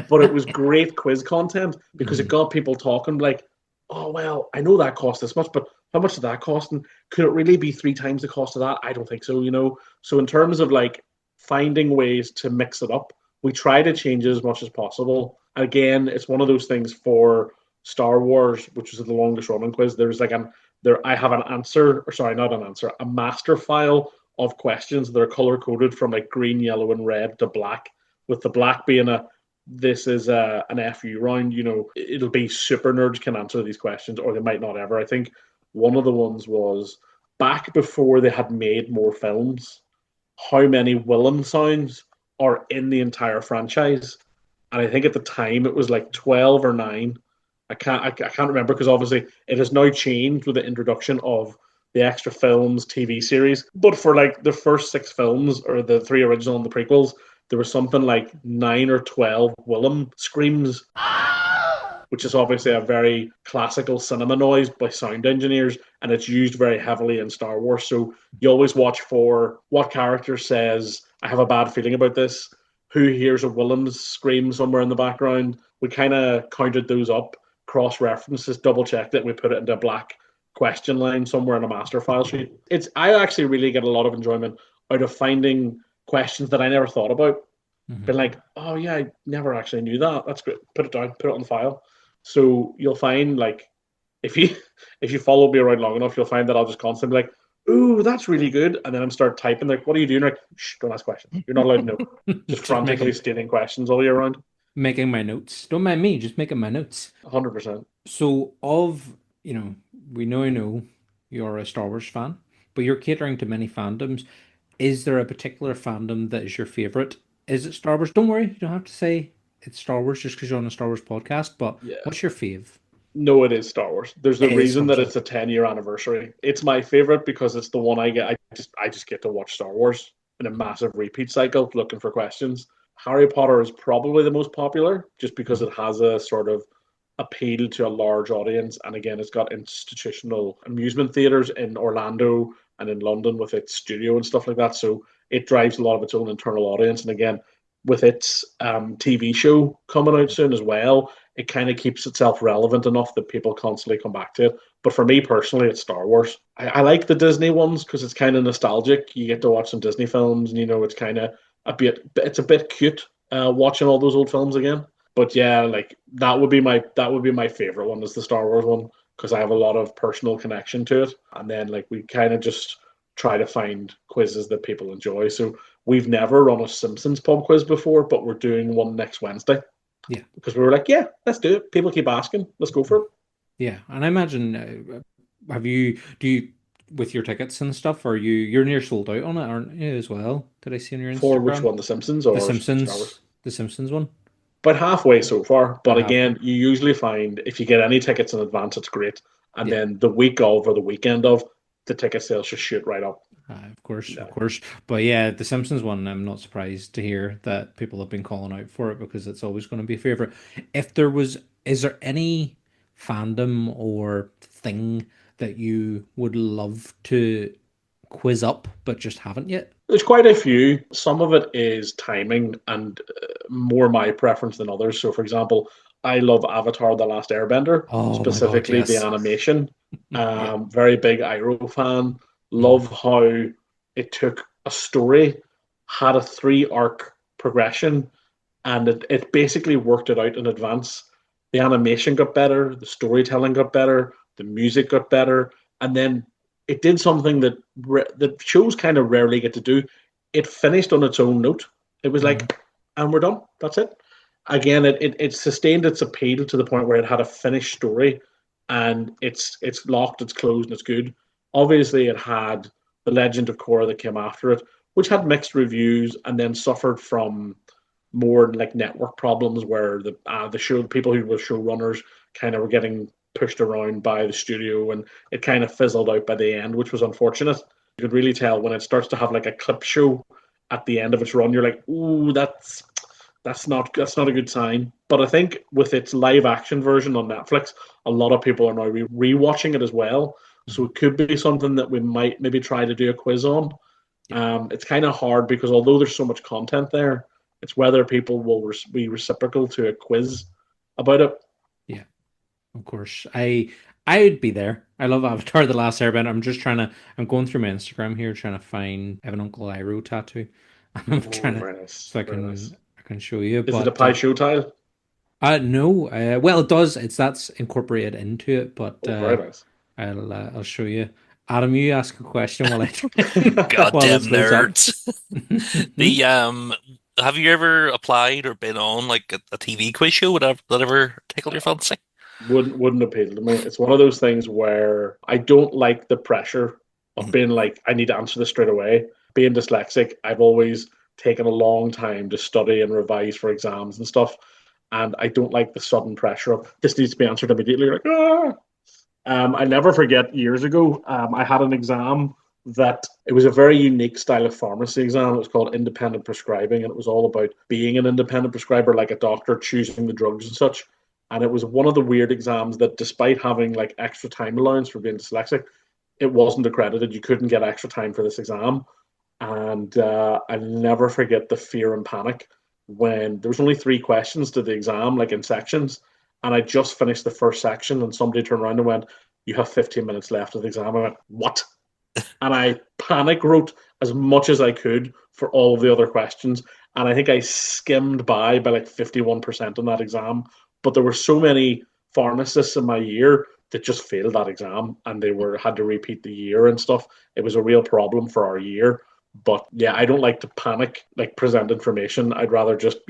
but it was great quiz content because it Mhm. got people talking like, oh, well, I know that cost this much, but how much did that cost? And could it really be 3 times the cost of that? I don't think so. So in terms of like finding ways to mix it up, we try to change it as much as possible. Again, it's one of those things for Star Wars, which is the longest running quiz. There's like I have an answer, or sorry, not an answer, a master file of questions that are color coded from like green, yellow, and red to black, with the black being this is an FU round. It'll be super nerds can answer these questions, or they might not ever. I think one of the ones was back before they had made more films, how many Willem sounds are in the entire franchise. And I think at the time it was like 12 or 9. I can't remember because obviously it has now changed with the introduction of the extra films, TV series. But for like the first 6 films, or the 3 original and the prequels, there was something like 9 or 12 Willem screams, which is obviously a very classical cinema noise by sound engineers, and it's used very heavily in Star Wars. So you always watch for what character says, I have a bad feeling about this, who hears a Willem's scream somewhere in the background. We kind of counted those up, cross references, double checked it, and we put it into a black question line somewhere in a master file sheet. I actually really get a lot of enjoyment out of finding questions that I never thought about. Been like, oh yeah, I never actually knew that. That's great. Put it down, put it on the file. So you'll find, like, if you follow me around long enough, you'll find that I'll just constantly be like, ooh, that's really good. And then I'm start typing, like, what are you doing? Like, shh, don't ask questions. You're not allowed to know. Just frantically stating questions all year round. Making my notes. Don't mind me, just making my notes. 100%. So we know you're a Star Wars fan, but you're catering to many fandoms. Is there a particular fandom that is your favorite? Is it Star Wars? Don't worry, you don't have to say it's Star Wars just because you're on a Star Wars podcast, but Yeah. what's your fave? No, it is Star Wars. There's a It is reason Star that Wars. it's a 10-year anniversary. It's my favorite because it's the one I get. I just get to watch Star Wars in a massive repeat cycle, looking for questions. Harry Potter is probably the most popular, just because it has a sort of appeal to a large audience, and again, it's got institutional amusement theaters in Orlando and in London with its studio and stuff like that. So it drives a lot of its own internal audience, and again, with its TV show coming out soon as well, it kind of keeps itself relevant enough that people constantly come back to it. But for me personally, it's Star Wars. I like the Disney ones because it's kind of nostalgic. You get to watch some Disney films, and it's kind of it's a bit cute watching all those old films again. But yeah, like that would be my favorite one, is the Star Wars one, because I have a lot of personal connection to it. And then like we kind of just try to find quizzes that people enjoy. So we've never run a Simpsons pub quiz before, but we're doing one next Wednesday. Yeah. Because we were like, yeah, let's do it. People keep asking. Let's go for it. Yeah, and I imagine, do you, with your tickets and stuff, you're near sold out on it, aren't you, as well? Did I see on your For which Instagram? one, the Simpsons The or Star Wars? Simpsons, the Simpsons one. But halfway so far. But About again, halfway. you usually find if you get any tickets in advance, it's great. And Yeah. then the week of or the weekend of, the ticket sales just shoot right up. Of course, Yeah. of course. But yeah, the Simpsons one, I'm not surprised to hear that people have been calling out for it because it's always going to be a favorite. Is there any fandom or thing that you would love to quiz up but just haven't yet? There's quite a few. Some of it is timing and more my preference than others. So, for example, I love Avatar: The Last Airbender, Oh my God, specifically the yes. animation. Yeah. Very big Iroh fan. Mhm. Love how it took a story, had a 3 arc progression, and it basically worked it out in advance. The animation got better, the storytelling got better, the music got better, and then it did something that shows kind of rarely get to do. It finished on its own note. It was Mhm. like, and we're done. That's it. Again, it sustained its appeal to the point where it had a finished story, and it's locked, it's closed, and it's good. Obviously, it had the Legend of Korra that came after it, which had mixed reviews and then suffered from more like network problems where the show people who were showrunners kind of were getting pushed around by the studio, and it kind of fizzled out by the end, which was unfortunate. You could really tell when it starts to have like a clip show at the end of its run. You're like, ooh, that's not a good sign. But I think with its live action version on Netflix, a lot of people are now rewatching it as well. So Mhm. it could be something that we might maybe try to do a quiz on. Yeah. It's kind of hard because although there's so much content there, it's whether people will be reciprocal to a quiz about it. Yeah. Of course. I would be there. I love Avatar The Last Airbender. I'm going through my Instagram here trying to find I have an Uncle Iroh tattoo. I'm trying Oh, to very nice. so Very nice. I can show you. Is it a But pie show tile? no, well it does. That's incorporated into it, but Oh, very nice. I'll show you. Adam, you ask a question while while Goddamn this loads up. nerds. The have you ever applied or been on like a TV quiz show? Would that ever tickle your fancy? Wouldn't appeal to me. It's one of those things where I don't like the pressure of Mhm. being like, I need to answer this straight away. Being dyslexic, I've always taken a long time to study and revise for exams and stuff. And I don't like the sudden pressure of this needs to be answered immediately. You're like, ah. I never forget years ago, I had an exam that it was a very unique style of pharmacy exam. It was called independent prescribing, and it was all about being an independent prescriber, like a doctor choosing the drugs and such. And it was one of the weird exams that, despite having like extra time allowance for being dyslexic, it wasn't accredited. You couldn't get extra time for this exam. And I'll never forget the fear and panic when there was only 3 questions to the exam, like in sections, and I just finished the first section, and somebody turned around and went, "You have 15 minutes left of the exam." I went, "What?" And I panic wrote as much as I could for all of the other questions, and I think I skimmed by like 51% on that exam. But there were so many pharmacists in my year that just failed that exam, and they were had to repeat the year and stuff. It was a real problem for our year. But yeah, I don't like to panic, like present information. I'd rather just,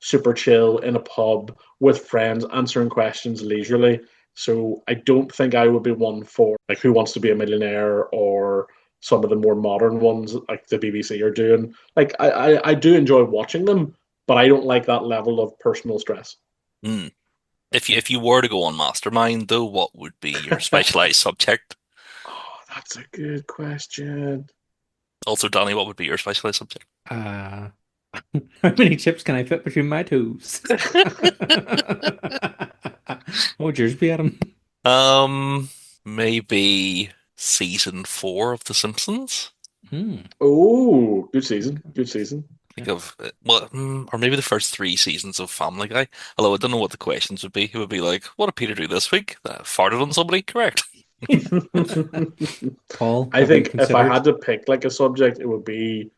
super chill in a pub with friends, answering questions leisurely. So I don't think I would be one for like Who Wants to Be a Millionaire or some of the more modern ones like the BBC are doing. Like I do enjoy watching them, but I don't like that level of personal stress. Hmm. If you were to go on Mastermind, though, what would be your specialized subject? Oh, that's a good question. Also, Danny, what would be your specialized subject? Uh, how many chips can I fit between my toes? What would yours be, Adam? Um, maybe season 4 of The Simpsons. Hmm. Oh, good season. Good season. Think of well, or maybe the first 3 seasons of Family Guy. Although I don't know what the questions would be. It would be like, "What did Peter do this week? Farted on somebody?" Correct. Paul, I have you think if I considered? had to pick like a subject, it would be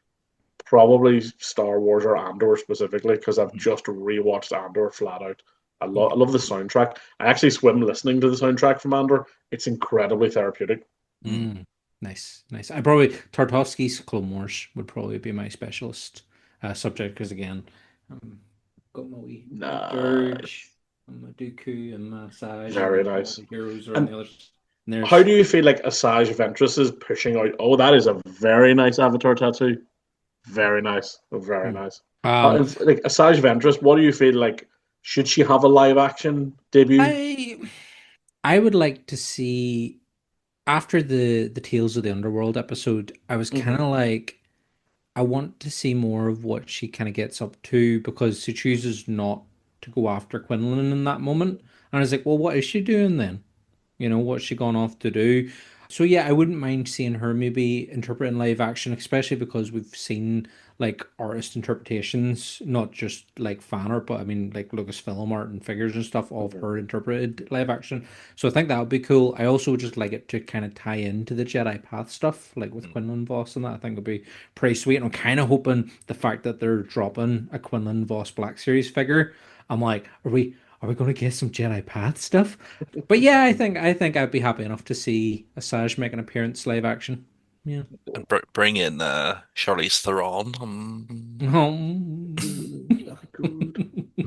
probably Star Wars or Andor specifically because I've just rewatched Andor flat out. I Yeah. love the soundtrack. I actually swim listening to the soundtrack from Andor. It's incredibly therapeutic. Hmm. Mm. Nice, nice. I probably Tartovsky's Clone Wars would probably be my specialist subject because again, um, got my wee Nice. Dirge and my Dooku and my Saj and Very then all nice. the heroes around And the others. And how there's do you feel like Asajj Ventress is pushing out? Oh, that is a very nice avatar tattoo. Very nice. Oh, very hmm. nice. um Like Asajj Ventress, what do you feel like? Should she have a live action debut? I I would like to see after the Tales of the Underworld episode, I was kind Hmm. of like I want to see more of what she kind of gets up to because she chooses not to go after Quinlan in that moment. And I was like, well, what is she doing then? What's she gone off to do? So yeah, I wouldn't mind seeing her maybe interpret in live action, especially because we've seen like artist interpretations, not just like fan art, but I mean like Lucasfilm art and figures and stuff of Hmm. her interpreted live action. So I think that would be cool. I also would just like it to kind of tie into the Jedi Path stuff, like with Quinlan Voss and that. I think would be pretty sweet. And I'm kind of hoping the fact that they're dropping a Quinlan Voss Black Series figure, I'm like, are we going to get some Jedi Path stuff? But yeah, I think I'd be happy enough to see Asajj make an appearance live action. Yeah. And bring in Charlize Theron. Ooh, that'd be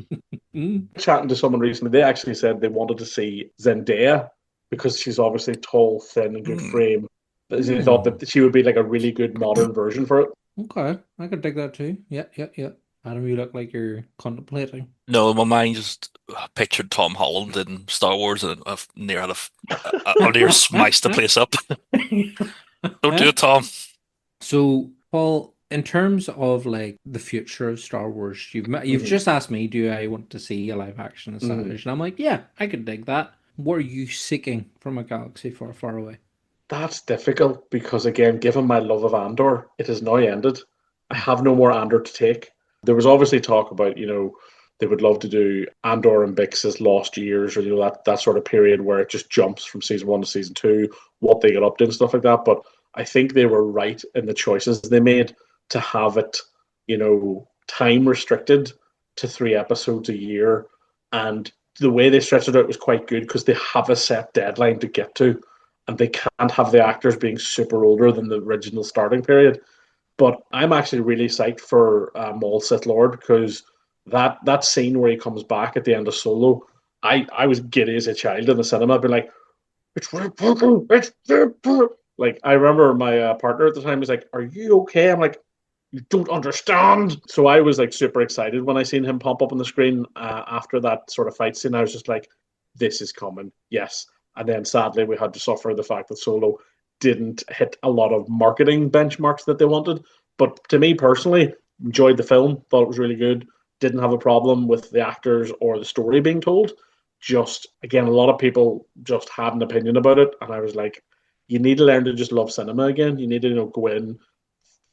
good. Chatting to someone recently, they actually said they wanted to see Zendaya because she's obviously tall, thin, and good Hmm. frame. They thought Hmm. that she would be like a really good modern version for it. Okay, I could dig that too. Yeah, yeah, yeah. Adam, you look like you're contemplating. No, my mind just pictured Tom Holland in Star Wars, and I've near had a near smashed the place up. Don't do it, Tom. So, Paul, in terms of like the future of Star Wars, you've Mhm. just asked me, do I want to see a live action Mhm. Asajj? And I'm like, yeah, I could dig that. What are you seeking from a galaxy far, far away? That's difficult because, again, given my love of Andor, it has now ended. I have no more Andor to take. There was obviously talk about, they would love to do Andor and Bix's lost years, or that sort of period where it just jumps from season one to season two, what they get up to and stuff like that. But I think they were right in the choices they made to have it, time restricted to 3 episodes a year, and the way they stretched it out was quite good because they have a set deadline to get to, and they can't have the actors being super older than the original starting period. But I'm actually really psyched for Maul Sith Lord because that scene where he comes back at the end of Solo, I was giddy as a child in the cinema, being like, "It's like I remember my partner at the time was like, "Are you okay?" I'm like, "You don't understand." So I was like super excited when I seen him pop up on the screen after that sort of fight scene. I was just like, "This is coming." Yes, And then sadly, we had to suffer the fact that Solo didn't hit a lot of marketing benchmarks that they wanted. But to me personally, enjoyed the film, thought it was really good. Didn't have a problem with the actors or the story being told. Just again, a lot of people just had an opinion about it, and I was like, you need to learn to just love cinema again. You need to go in,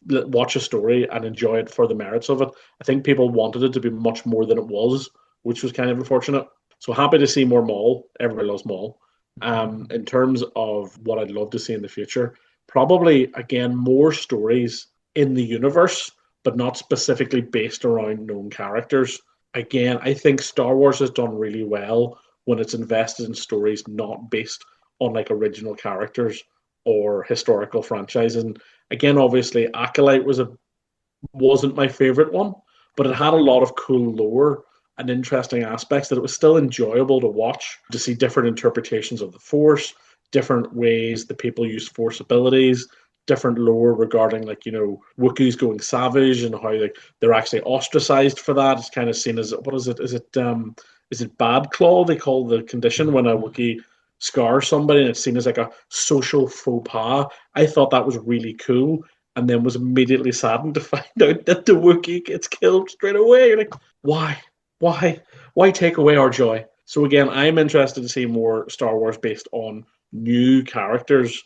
watch a story, and enjoy it for the merits of it. I think people wanted it to be much more than it was, which was kind of unfortunate. So happy to see more Maul. Everybody loves Maul. In terms of what I'd love to see in the future, probably again more stories in the universe, but not specifically based around known characters. Again, I think Star Wars has done really well when it's invested in stories not based on like original characters or historical franchises. And again, obviously, Acolyte wasn't my favorite one, but it had a lot of cool lore and interesting aspects that it was still enjoyable to watch, to see different interpretations of the Force, different ways that people use Force abilities, different lore regarding like Wookiees going savage and how like they're actually ostracized for that. It's kind of seen as what is it? Is it bad claw? They call the condition when a Wookiee scars somebody and it's seen as like a social faux pas. I thought that was really cool, and then was immediately saddened to find out that the Wookiee gets killed straight away. You're like, why? Why? Why take away our joy? So again, I'm interested to see more Star Wars based on new characters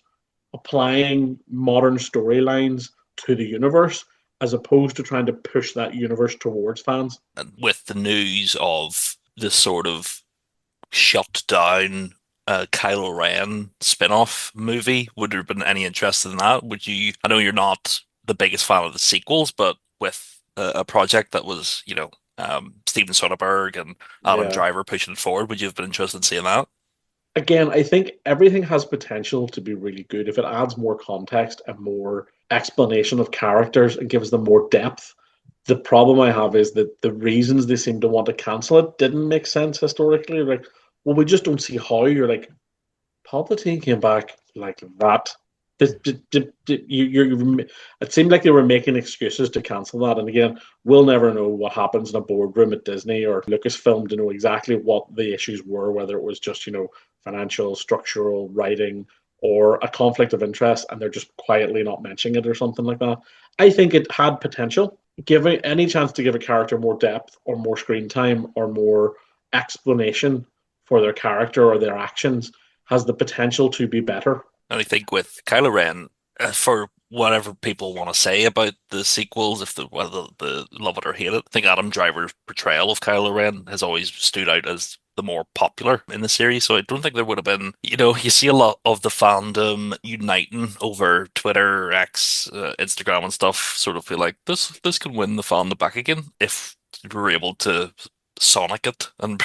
applying modern storylines to the universe as opposed to trying to push that universe towards fans. And with the news of the sort of shut down Kylo Ren spin-off movie, would there have been any interest in that? Would you? I know you're not the biggest fan of the sequels, but with a project that was, Steven Soderbergh and Adam Yeah. Driver pushing it forward, would you have been interested in seeing that? Again, I think everything has potential to be really good if it adds more context and more explanation of characters and gives them more depth. The problem I have is that the reasons they seem to want to cancel it didn't make sense historically. Like, well, we just don't see how. You're like, Palpatine came back like that. It seemed like they were making excuses to cancel that. And again, we'll never know what happens in a boardroom at Disney or Lucasfilm to know exactly what the issues were, whether it was just, financial, structural, writing, or a conflict of interest, and they're just quietly not mentioning it or something like that. I think it had potential. Giving any chance to give a character more depth or more screen time or more explanation for their character or their actions has the potential to be better. And I think with Kylo Ren, for whatever people want to say about the sequels, if whether they love it or hate it, I think Adam Driver's portrayal of Kylo Ren has always stood out as the more popular in the series. So I don't think there would have been, you see a lot of the fandom uniting over Twitter, X, Instagram, and stuff. Sort of feel like this can win the fandom back again if we're able to Sonic it and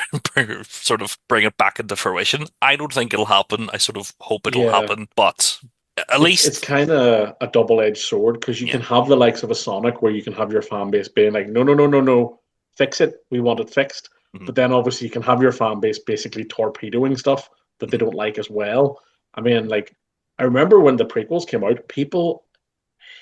sort of bring it back into fruition. I don't think it'll happen. I sort of hope it'll Yeah, happen, but at it's least, kind of a double-edged sword because you yeah. can have the likes of a Sonic where you can have your fan base being like, no, no, no, no, no, fix it. We want it fixed. Mhm. But then obviously you can have your fan base basically torpedoing stuff that they don't like as well. I mean, like, I remember when the prequels came out, people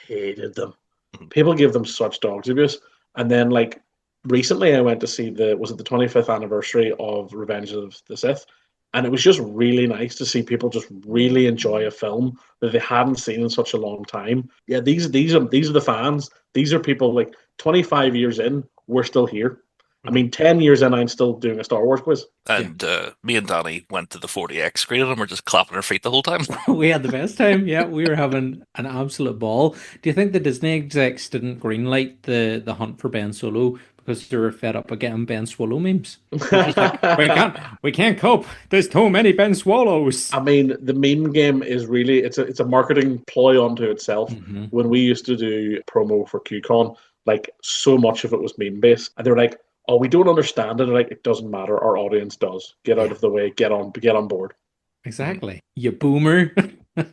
hated them. Mhm. People gave them such dog's abuse. And then, like, recently I went to see was it the 25th anniversary of Revenge of the Sith? And it was just really nice to see people just really enjoy a film that they hadn't seen in such a long time. Yeah, these are the fans. These are people like 25 years in, we're still here. I Mhm. mean, 10 years in, I'm still doing a Star Wars quiz. Yeah. And me and Danny went to the 40X screen and we're just clapping our feet the whole time. We had the best time. Yeah, we were having an absolute ball. Do you think the Disney execs didn't greenlight the hunt for Ben Solo because they were fed up of getting Ben Swallow memes? They're just like, we can't cope. There's too many Ben Swallows. I mean, the meme game is really it's a marketing ploy onto itself. Hmm. When we used to do promo for QCon, like so much of it was meme based, and they're like, "Oh, we don't understand it." Like, it doesn't matter. Our audience does. Get out Yeah, of the way. Get on board. Mhm. exactly. You boomer.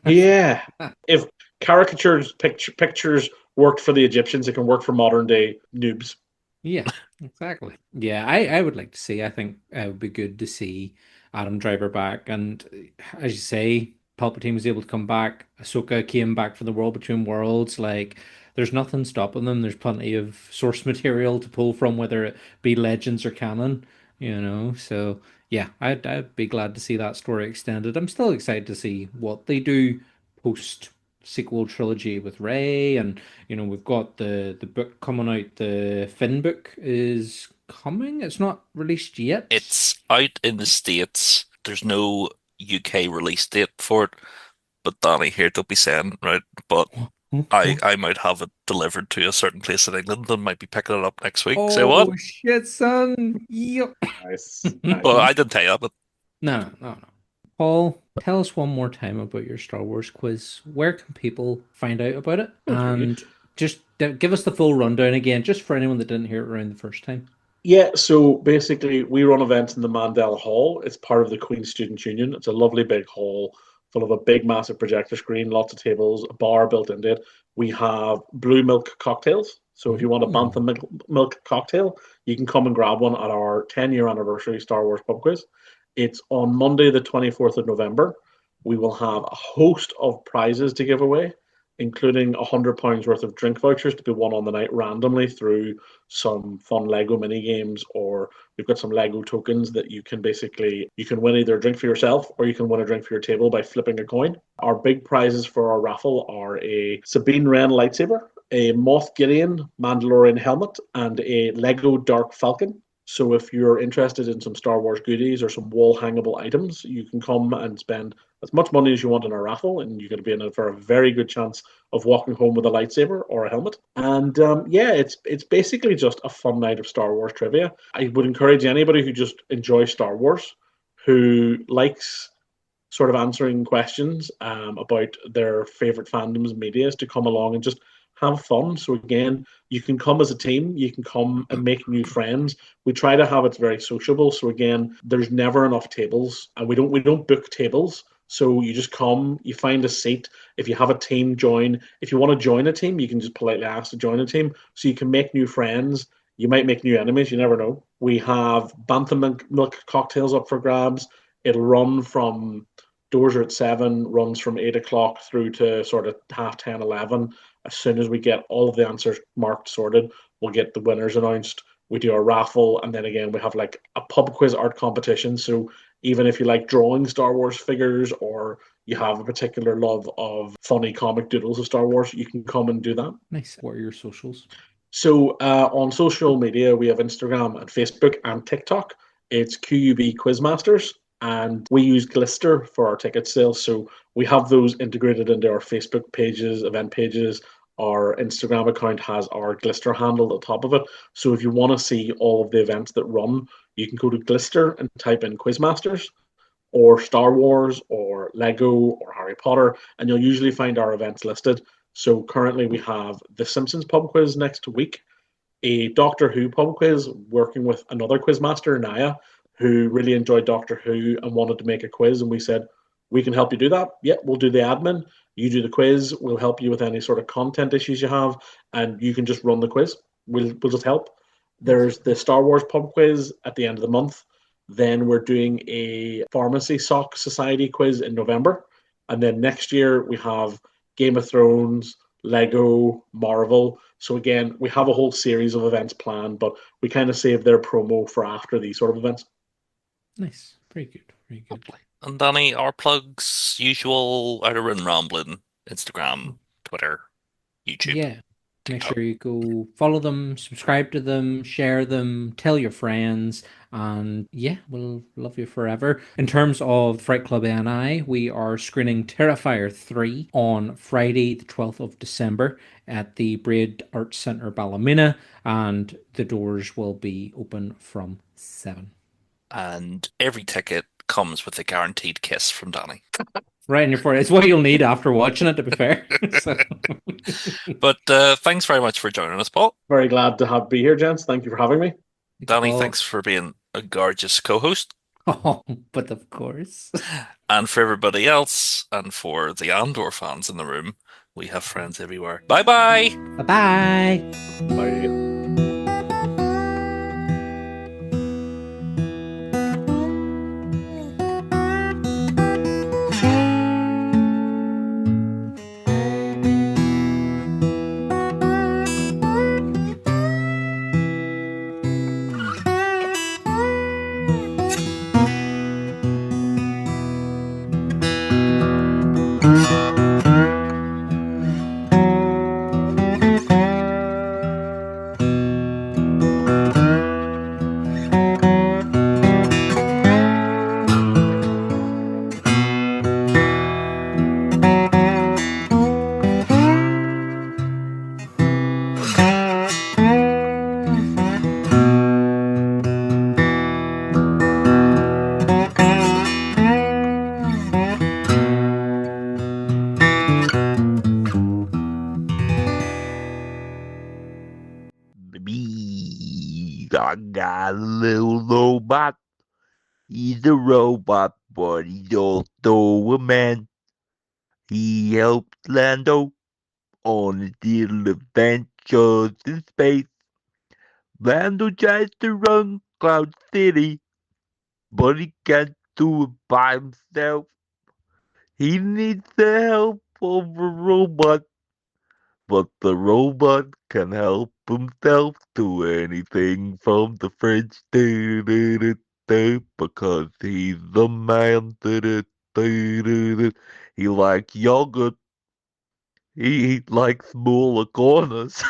Yeah. If pictures worked for the Egyptians, it can work for modern day noobs. Yeah, exactly. Yeah, I would like to see. I think it would be good to see Adam Driver back. And as you say, Palpatine was able to come back. Ahsoka came back for the World Between Worlds. Like, there's nothing stopping them. There's plenty of source material to pull from, whether it be Legends or canon. So yeah, I'd be glad to see that story extended. I'm still excited to see what they do post sequel trilogy with Rey, and we've got the book coming out. The Finn book is coming. It's not released yet. It's out in the States. There's no UK release date for it, but Danny here, don't be saying, right? But I might have it delivered to a certain place in England and might be picking it up next week. Say what? Oh shit, son! Yep. Nice, nice. Well, I didn't tell you that, but No. Paul, tell us one more time about your Star Wars quiz. Where can people find out about it? Okay. And just give us the full rundown again, just for anyone that didn't hear it around the first time. Yeah, so basically, we run events in the Mandela Hall. It's part of the Queen's Student Union. It's a lovely big hall full of a big, massive projector screen, lots of tables, a bar built into it. We have blue milk cocktails. So if you want a Oh, Bantam milk cocktail, you can come and grab one at our 10-year anniversary Star Wars pub quiz. It's on Monday, the 24th of November. We will have a host of prizes to give away, including £100 worth of drink vouchers to be won on the night randomly through some fun Lego mini games, or we've got some Lego tokens that you can win either a drink for yourself or you can win a drink for your table by flipping a coin. Our big prizes for our raffle are a Sabine Wren lightsaber, a Moff Gideon Mandalorian helmet, and a Lego Dark Falcon. So if you're interested in some Star Wars goodies or some wall hangable items, you can come and spend as much money as you want in a raffle, and you're going to be in it for a very good chance of walking home with a lightsaber or a helmet. And yeah, it's basically just a fun night of Star Wars trivia. I would encourage anybody who just enjoys Star Wars, who likes sort of answering questions about their favorite fandoms and medias, to come along and just have fun. So again, you can come as a team, you can come and make new friends. We try to have it very sociable. So again, there's never enough tables, and we don't book tables. So you just come, you find a seat. If you have a team, join. If you want to join a team, you can just politely ask to join a team. So you can make new friends. You might make new enemies. You never know. We have Bantam milk cocktails up for grabs. It'll run from doors are at 7, runs from 8 o'clock through to sort of half 10, 11. As soon as we get all of the answers marked, sorted, we'll get the winners announced. We do a raffle, and then again, we have like a pub quiz art competition. So even if you like drawing Star Wars figures, or you have a particular love of funny comic doodles of Star Wars, you can come and do that. nice. What are your socials? So on social media, we have Instagram and Facebook and TikTok. It's QUB Quiz Masters, and we use Glister for our ticket sales. So we have those integrated into our Facebook pages, event pages. Our Instagram account has our Glister handle at the top of it. So if you want to see all of the events that run, you can go to Glister and type in Quizmasters or Star Wars or Lego or Harry Potter, and you'll usually find our events listed. So currently we have the Simpsons pub quiz next week, a Doctor Who pub quiz working with another quizmaster, Naya, who really enjoyed Doctor Who and wanted to make a quiz, and we said, we can help you do that. Yeah, we'll do the admin. You do the quiz. We'll help you with any sort of content issues you have, and you can just run the quiz. We'll just help. There's the Star Wars pub quiz at the end of the month. Then we're doing a Pharmacy Sock Society quiz in November. And then next year we have Game of Thrones, Lego, Marvel. So again, we have a whole series of events planned, but we kind of save their promo for after these sort of events. Nice. Very good. Very good. lovely. And Danny, our plugs, usual, out of room rambling, Instagram, Twitter, YouTube, Yeah. Make TikTok. sure you go follow them, subscribe to them, share them, tell your friends, and yeah, we'll love you forever. In terms of Fright Club NI, we are screening Terrifier 3 on Friday, the 12th of December at the Braid Arts Centre Ballymena, and the doors will be open from 7. And every ticket comes with a guaranteed kiss from Danny. Right in your forehead. It's what you'll need after watching it, to be fair. So. But thanks very much for joining us, Paul. Very glad to be here, gents. Thank you for having me. Danny, Oh, thanks for being a gorgeous co-host. oh, but of course. And for everybody else, and for the Andor fans in the room, we have friends everywhere. Bye-bye! Bye-bye. Bye. I got a little robot. He's a robot, but he's also a man. He helps Lando on his little adventures in space. Lando tries to run Cloud City, but he can't do it by himself. He needs the help of a robot, but the robot can help himself to anything from the fridge because he's the man. He likes yogurt. He likes smaller corners.